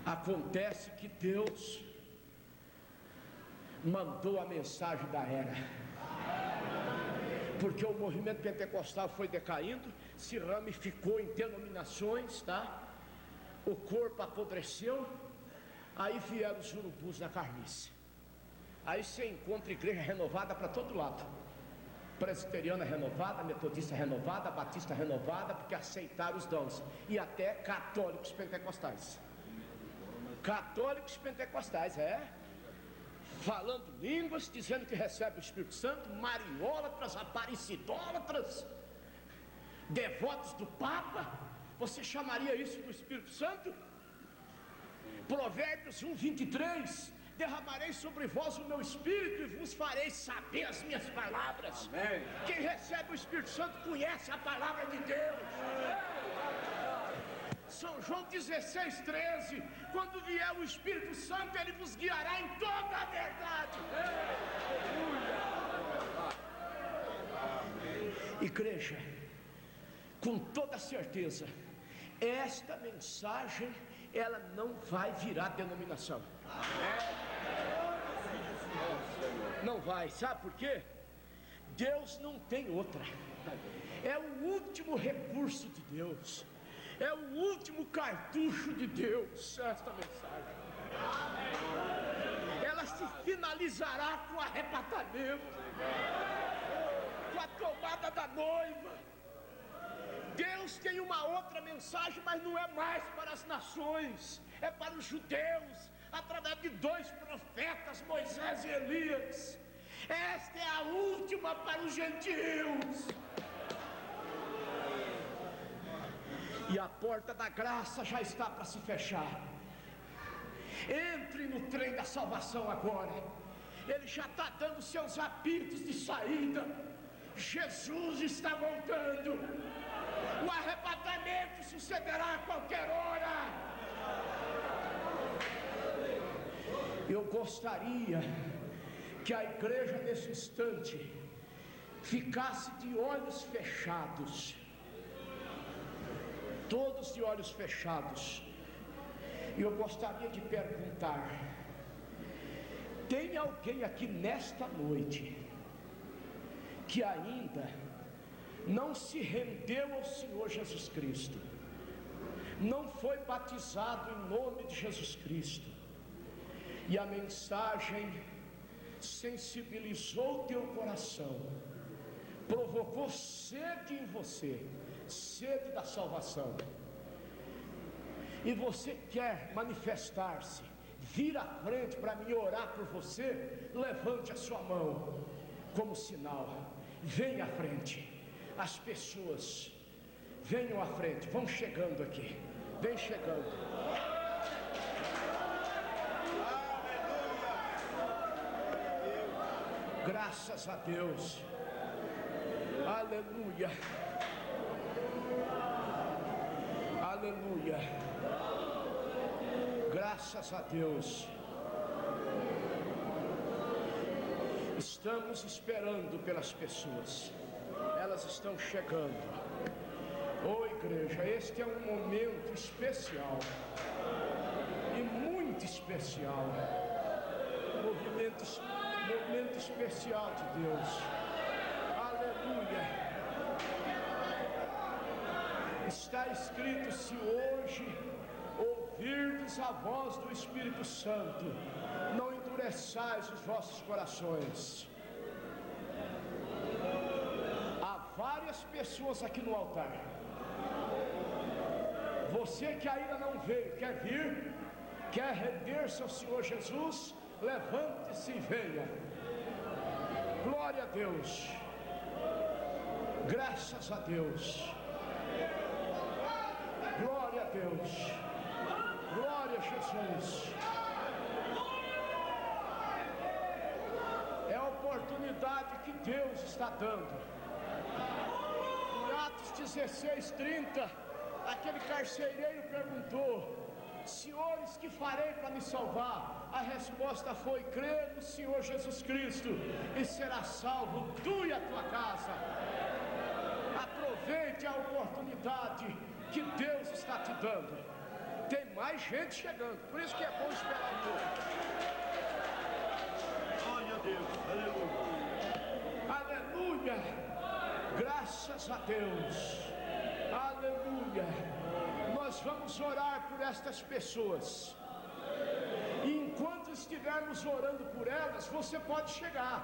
C: Acontece que Deus mandou a mensagem da era, porque o movimento pentecostal foi decaindo, se ramificou em denominações, tá? O corpo apodreceu. Aí vieram os urubus na carniça. Aí você encontra igreja renovada para todo lado. Presbiteriana renovada, metodista renovada, batista renovada, porque aceitaram os dons. E até católicos pentecostais. Católicos pentecostais, falando línguas, dizendo que recebe o Espírito Santo, mariólatras, aparicidólatras. devotos do Papa, você chamaria isso do Espírito Santo? Provérbios 1:23, derramarei sobre vós o meu Espírito e vos farei saber as minhas palavras.
B: Amém.
C: Quem recebe o Espírito Santo conhece a palavra de Deus. São João 16:13, quando vier o Espírito Santo, ele vos guiará em toda a verdade. Igreja, com toda certeza, esta mensagem, ela não vai virar denominação. Não vai, sabe por quê? Deus não tem outra. É o último recurso de Deus. É o último cartucho de Deus, esta mensagem. Ela se finalizará com o arrebatamento, com a tomada da noiva. Deus tem uma outra mensagem, mas não é mais para as nações, é para os judeus, através de 2 profetas, Moisés e Elias. Esta é a última para os gentios. E a porta da graça já está para se fechar. Entre no trem da salvação agora. Ele já está dando seus apitos de saída. Jesus está voltando. O arrebatamento sucederá a qualquer hora. Eu gostaria que a igreja nesse instante ficasse de olhos fechados. Todos de olhos fechados. E eu gostaria de perguntar: tem alguém aqui nesta noite que ainda não se rendeu ao Senhor Jesus Cristo, não foi batizado em nome de Jesus Cristo, e a mensagem sensibilizou teu coração, provocou sede em você, sede da salvação, e você quer manifestar-se, vir à frente para mim orar por você? Levante a sua mão como sinal. Venha à frente. As pessoas venham à frente, vão chegando aqui, vem chegando. Graças a Deus. Aleluia. Aleluia. Graças a Deus. Estamos esperando pelas pessoas. Elas estão chegando. Ô igreja, este é um momento especial. E muito especial. Momento especial de Deus. Aleluia. Está escrito: se hoje ouvirdes a voz do Espírito Santo, não endureçais os vossos corações. Há várias pessoas aqui no altar. Você que ainda não veio, quer vir, quer render-se ao Senhor Jesus, levante-se e venha. Glória a Deus. Graças a Deus. Glória a Deus. Glória a Jesus. É a oportunidade que Deus está dando. Em Atos 16:30, aquele carcereiro perguntou: senhores, que farei para me salvar? A resposta foi: crê no Senhor Jesus Cristo e será salvo tu e a tua casa. Aproveite a oportunidade que Deus está te dando. Tem mais gente chegando, por isso que é bom esperar um pouco. Glória a Deus, aleluia. Aleluia. Graças a Deus. Aleluia. Nós vamos orar por estas pessoas. E enquanto estivermos orando por elas, você pode chegar.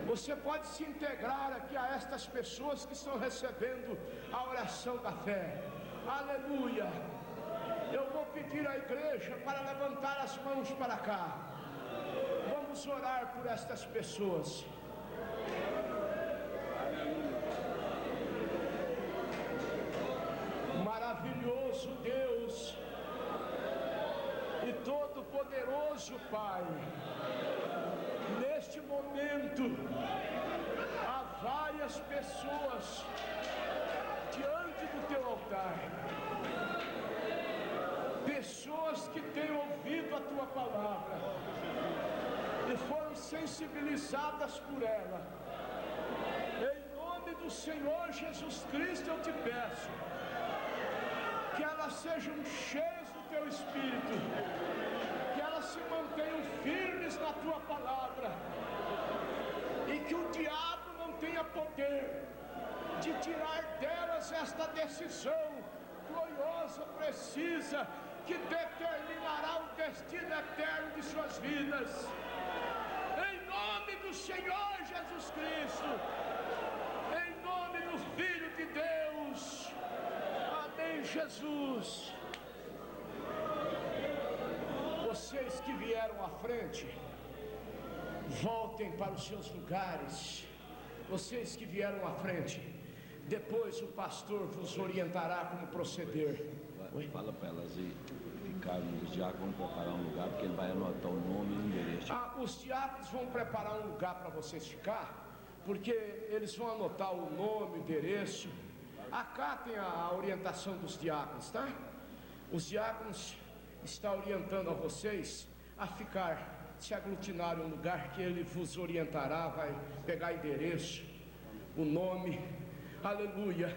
C: Você pode se integrar aqui a estas pessoas que estão recebendo a oração da fé. Aleluia. Eu vou pedir à igreja para levantar as mãos para cá. Vamos orar por estas pessoas. bondoso Deus e todo-poderoso Pai, neste momento há várias pessoas diante do teu altar, pessoas que têm ouvido a tua palavra e foram sensibilizadas por ela. Em nome do Senhor Jesus Cristo eu te peço que elas sejam cheias do teu Espírito, que elas se mantenham firmes na tua palavra e que o diabo não tenha poder de tirar delas esta decisão gloriosa, precisa, que determinará o destino eterno de suas vidas. Em nome do Senhor Jesus Cristo, em nome do Filho de Deus, amém, Jesus. Vocês que vieram à frente, voltem para os seus lugares. Vocês que vieram à frente, depois o pastor vos orientará como proceder.
A: Fala para elas e os diáconos vão preparar um lugar, porque ele vai anotar o nome e o endereço.
C: Os diáconos vão preparar um lugar para vocês ficar, porque eles vão anotar o nome, o endereço. Acatem a orientação dos diáconos, tá? Os diáconos estão orientando a vocês a ficar, se aglutinar em um lugar que ele vos orientará, vai pegar endereço, o nome, aleluia.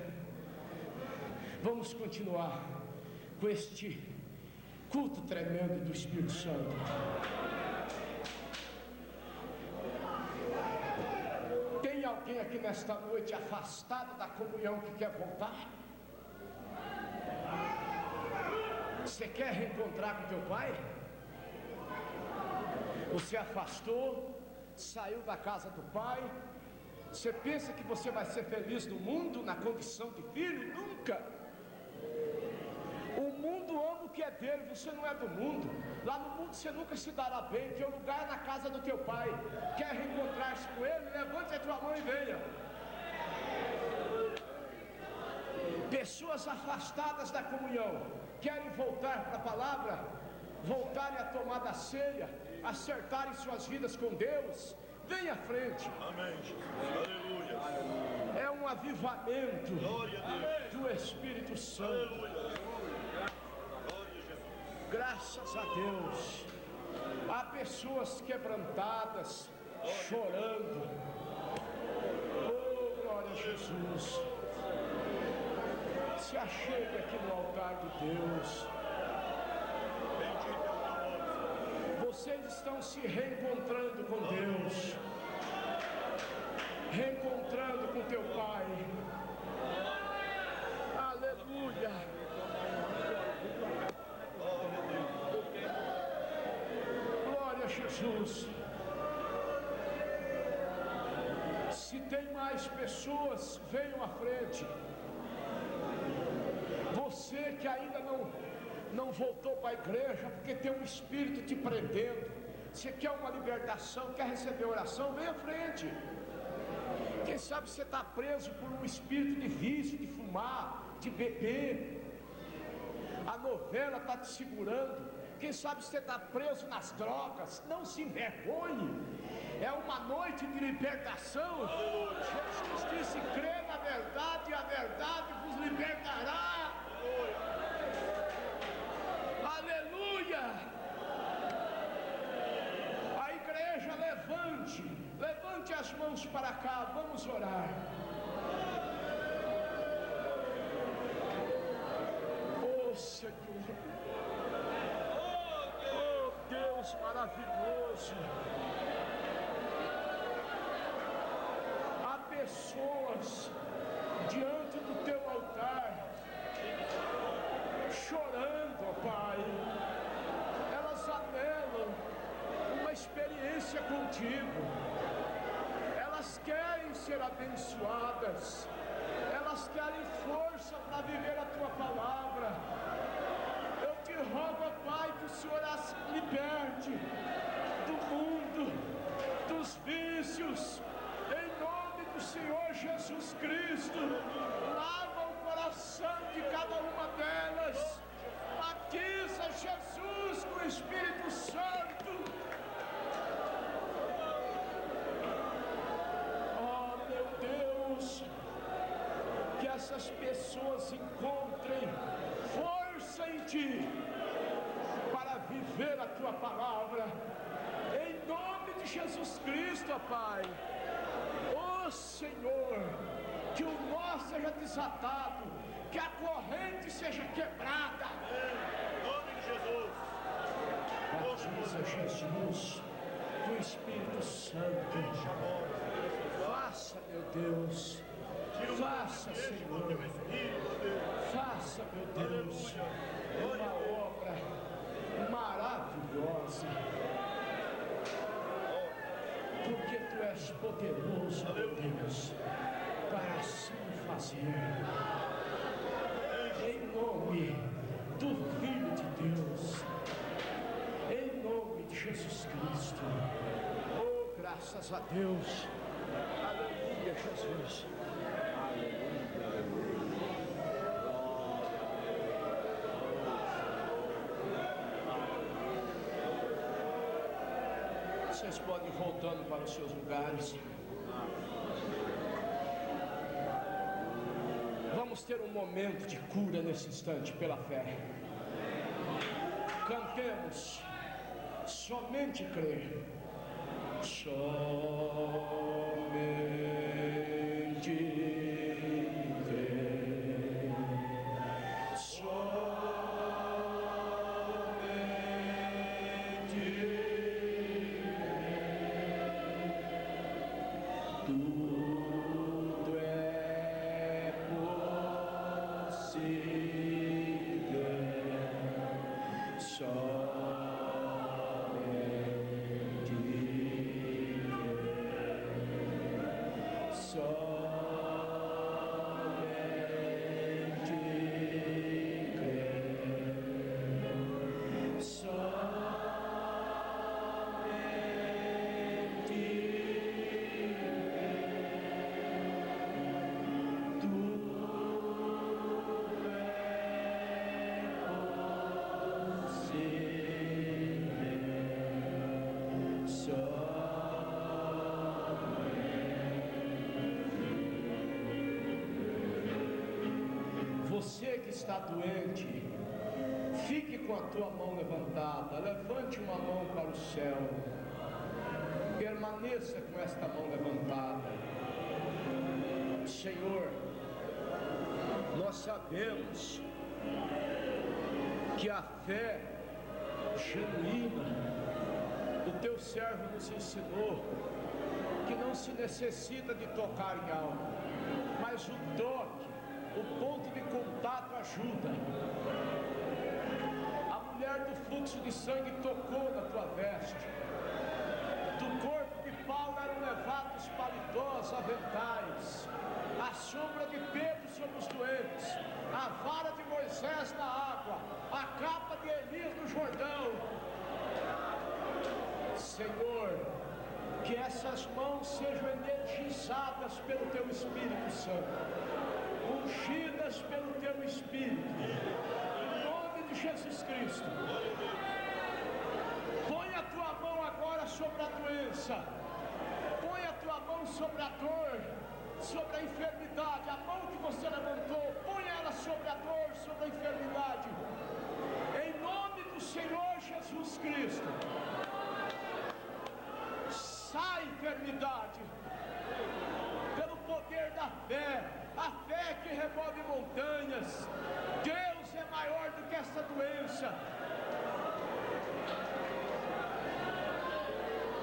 C: Vamos continuar com este culto tremendo do Espírito Santo. Tem alguém aqui nesta noite afastado da comunhão que quer voltar? Você quer reencontrar com teu pai? Você afastou, saiu da casa do pai. Você pensa que você vai ser feliz no mundo, na condição de filho? Nunca! O mundo ama o que é dele, você não é do mundo. Lá no mundo você nunca se dará bem. Teu lugar é na casa do teu pai. Quer reencontrar-se com ele? Levante a tua mão e venha. Pessoas afastadas da comunhão querem voltar para a palavra, voltarem a tomar da ceia, acertarem suas vidas com Deus. Venha à frente.
D: Amém. Aleluia.
C: É um avivamento do Espírito Santo.
D: Aleluia.
C: Graças a Deus. Há pessoas quebrantadas, chorando. Oh, glória a Jesus. Se achegue aqui no altar de Deus. Vocês estão se reencontrando com Deus, reencontrando com teu Pai. Aleluia. Glória a Jesus. Se tem mais pessoas, venham à frente. Você que ainda não voltou para a igreja porque tem um espírito te prendendo, você quer uma libertação, quer receber oração, vem à frente. Quem sabe você está preso por um espírito de vício, de fumar, de beber, a novela está te segurando. Quem sabe você está preso nas drogas, não se envergonhe, é uma noite de libertação. Jesus disse: crê na verdade e a verdade vos libertará. Aleluia! A igreja levante as mãos para cá, vamos orar. Oh Senhor, oh Deus maravilhoso, há pessoas diante do teu altar chorando, ó Pai. Elas anelam uma experiência contigo. Elas querem ser abençoadas. Elas querem força para viver a tua palavra. Eu te rogo, ó Pai, que o Senhor as liberte do mundo, dos vícios. Em nome do Senhor Jesus Cristo, lava o coração de cada uma delas. pessoas encontrem força em Ti para viver a Tua palavra. Em nome de Jesus Cristo, ó Pai. Ó Senhor, que o nó seja desatado, que a corrente seja quebrada.
D: Em nome de Jesus.
C: Batiza Jesus com o Espírito Santo. Faça, meu Deus. Faça, Senhor. Faça, meu Deus, uma obra maravilhosa. Porque Tu és poderoso, meu Deus, para assim fazer. Em nome do Filho de Deus, em nome de Jesus Cristo. Oh, graças a Deus. Aleluia, Jesus. Vocês podem ir voltando para os seus lugares. Vamos ter um momento de cura nesse instante pela fé. Cantemos. Somente crer. Somente crer. Somente tudo é possível. Você que está doente, fique com a tua mão levantada, levante uma mão para o céu, permaneça com esta mão levantada. Senhor, nós sabemos que a fé genuína, o teu servo nos ensinou que não se necessita de tocar em algo, mas o toque, o ponto de contato ajuda. A mulher do fluxo de sangue tocou na tua veste. Do corpo de Paulo eram levados paletós, aventais, a sombra de Pedro sobre os doentes, a vara de Moisés na água, a capa de Elias no Jordão. Senhor, que essas mãos sejam energizadas pelo teu Espírito Santo, ungidas pelo teu Espírito, em nome de Jesus Cristo. Põe a tua mão agora sobre a doença, põe a tua mão sobre a dor, sobre a enfermidade. A mão que você levantou, põe ela sobre a dor, sobre a enfermidade, em nome do Senhor Jesus Cristo. Sai, enfermidade, pelo poder da fé, a fé que remove montanhas. Deus é maior do que essa doença.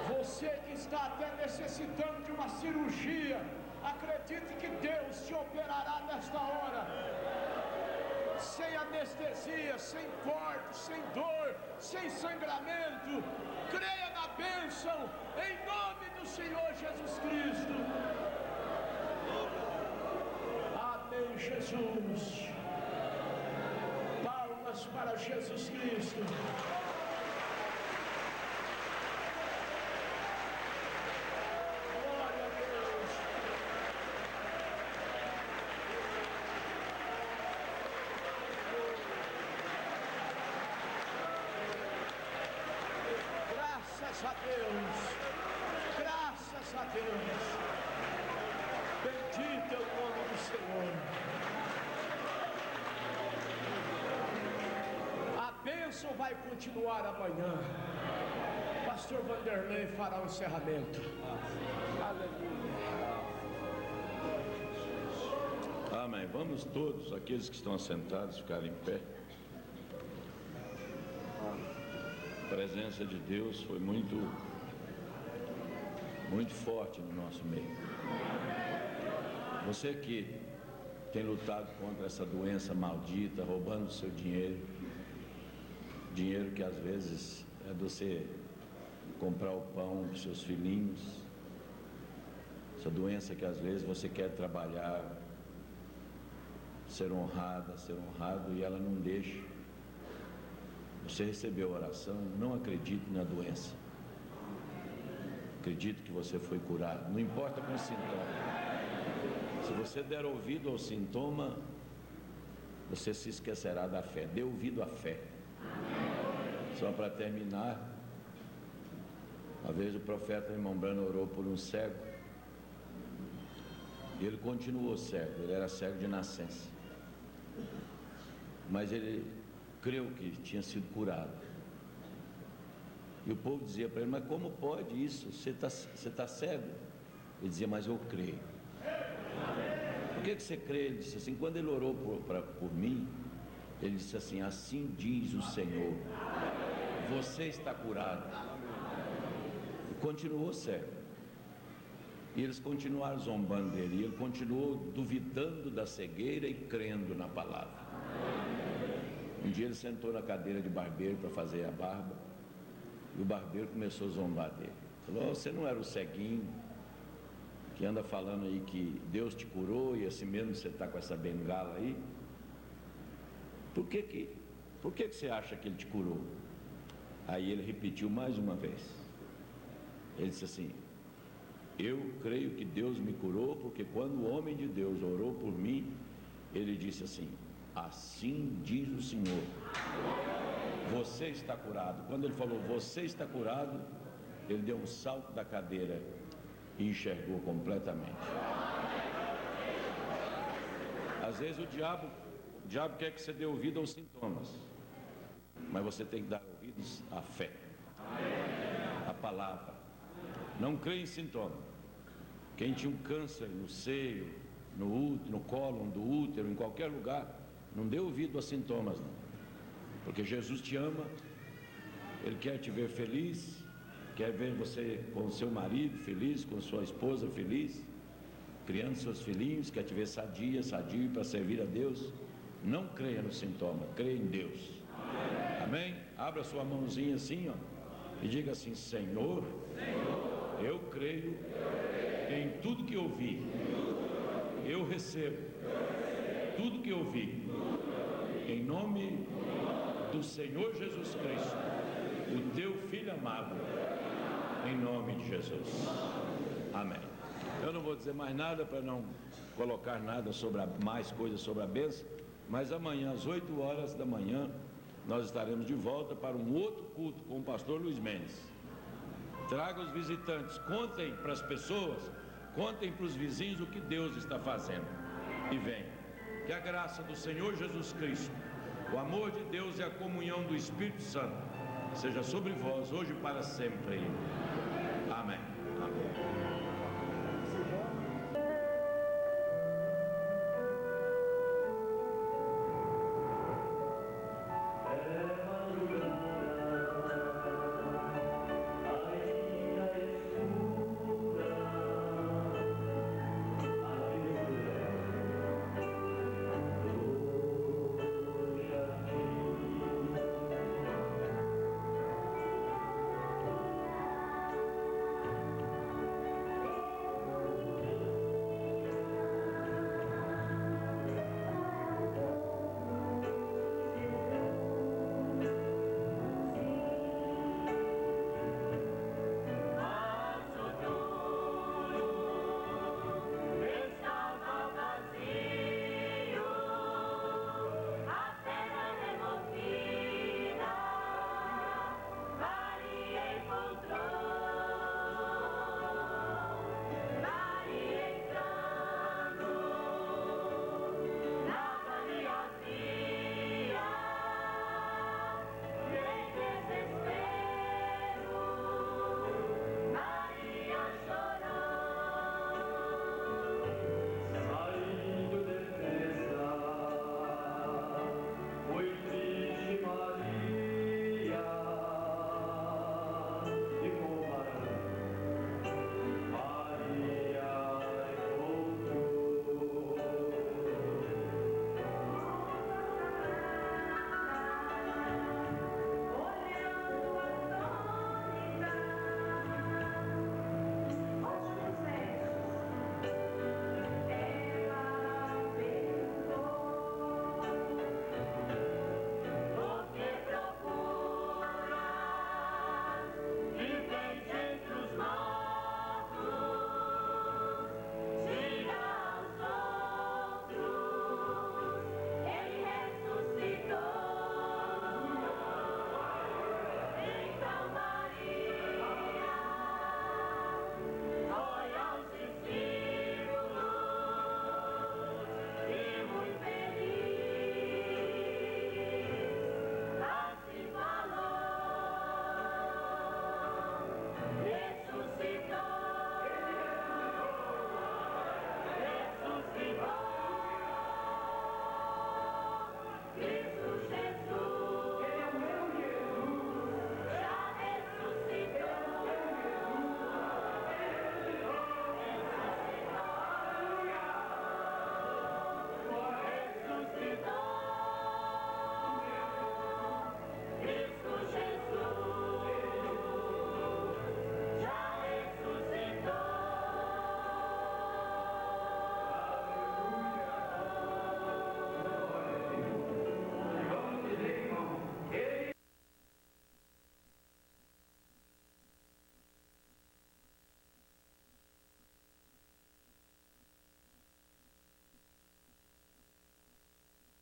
C: Você que está até necessitando de uma cirurgia, acredite que Deus te operará nesta hora, sem anestesia, sem corte, sem dor, sem sangramento. Creia na bênção, em nome do Senhor Jesus Cristo. Amém, Jesus. Palmas para Jesus Cristo. Glória a Deus. Graças a Deus. Graças a Deus. Bendito é o nome do Senhor. bênção vai continuar amanhã. Pastor Vanderlei fará o encerramento. Aleluia.
A: Amém. Vamos todos, aqueles que estão assentados, ficarem em pé. A presença de Deus foi muito forte no nosso meio. Você que tem lutado contra essa doença maldita, roubando o seu dinheiro que às vezes é de você comprar o pão dos seus filhinhos, essa doença que às vezes você quer trabalhar, ser honrado e ela não deixa. Você recebeu a oração, não acredite na doença, acredite que você foi curado, não importa com o sintoma. Se você der ouvido ao sintoma, você se esquecerá da fé. Dê ouvido à fé. Só para terminar, uma vez o profeta irmão Branham orou por um cego, e ele continuou cego, ele era cego de nascença, mas ele creu que tinha sido curado. E o povo dizia para ele: mas como pode isso? Você está cego? Ele dizia: mas eu creio. Por que você crê? Ele disse assim: quando ele orou por mim, ele disse assim: assim diz o Senhor, você está curado. E continuou cego. E eles continuaram zombando dele, e ele continuou duvidando da cegueira e crendo na palavra. Um dia ele sentou na cadeira de barbeiro para fazer a barba, e o barbeiro começou a zombar dele. Falou: você não era o ceguinho que anda falando aí que Deus te curou e assim mesmo você está com essa bengala aí? Por que você acha que ele te curou? Aí ele repetiu mais uma vez. Ele disse assim: eu creio que Deus me curou, porque quando o homem de Deus orou por mim, ele disse assim: assim diz o Senhor, você está curado. Quando ele falou você está curado, ele deu um salto da cadeira e enxergou completamente. Às vezes o diabo quer que você dê ouvido aos sintomas, mas você tem que dar ouvidos à fé, à palavra. Não crê em sintoma. Quem tinha um câncer no seio, no útero, no cólon do útero, em qualquer lugar, não dê ouvido a sintomas, não. Porque Jesus te ama, Ele quer te ver feliz, quer ver você com o seu marido feliz, com sua esposa feliz, criando seus filhinhos, quer te ver sadio para servir a Deus. Não creia no sintoma, creia em Deus. Amém? Abra sua mãozinha assim, ó, e diga assim: Senhor, eu creio em tudo que eu vi, eu recebo tudo que eu vi, em nome do Senhor Jesus Cristo, o teu Filho amado, em nome de Jesus. Amém. Eu não vou dizer mais nada para não colocar nada mais coisas sobre a bênção, mas amanhã às 8 horas da manhã nós estaremos de volta para um outro culto com o pastor Luiz Mendes. Traga os visitantes, contem para as pessoas, contem para os vizinhos o que Deus está fazendo, e venham. Que a graça do Senhor Jesus Cristo, o amor de Deus e a comunhão do Espírito Santo seja sobre vós hoje e para sempre.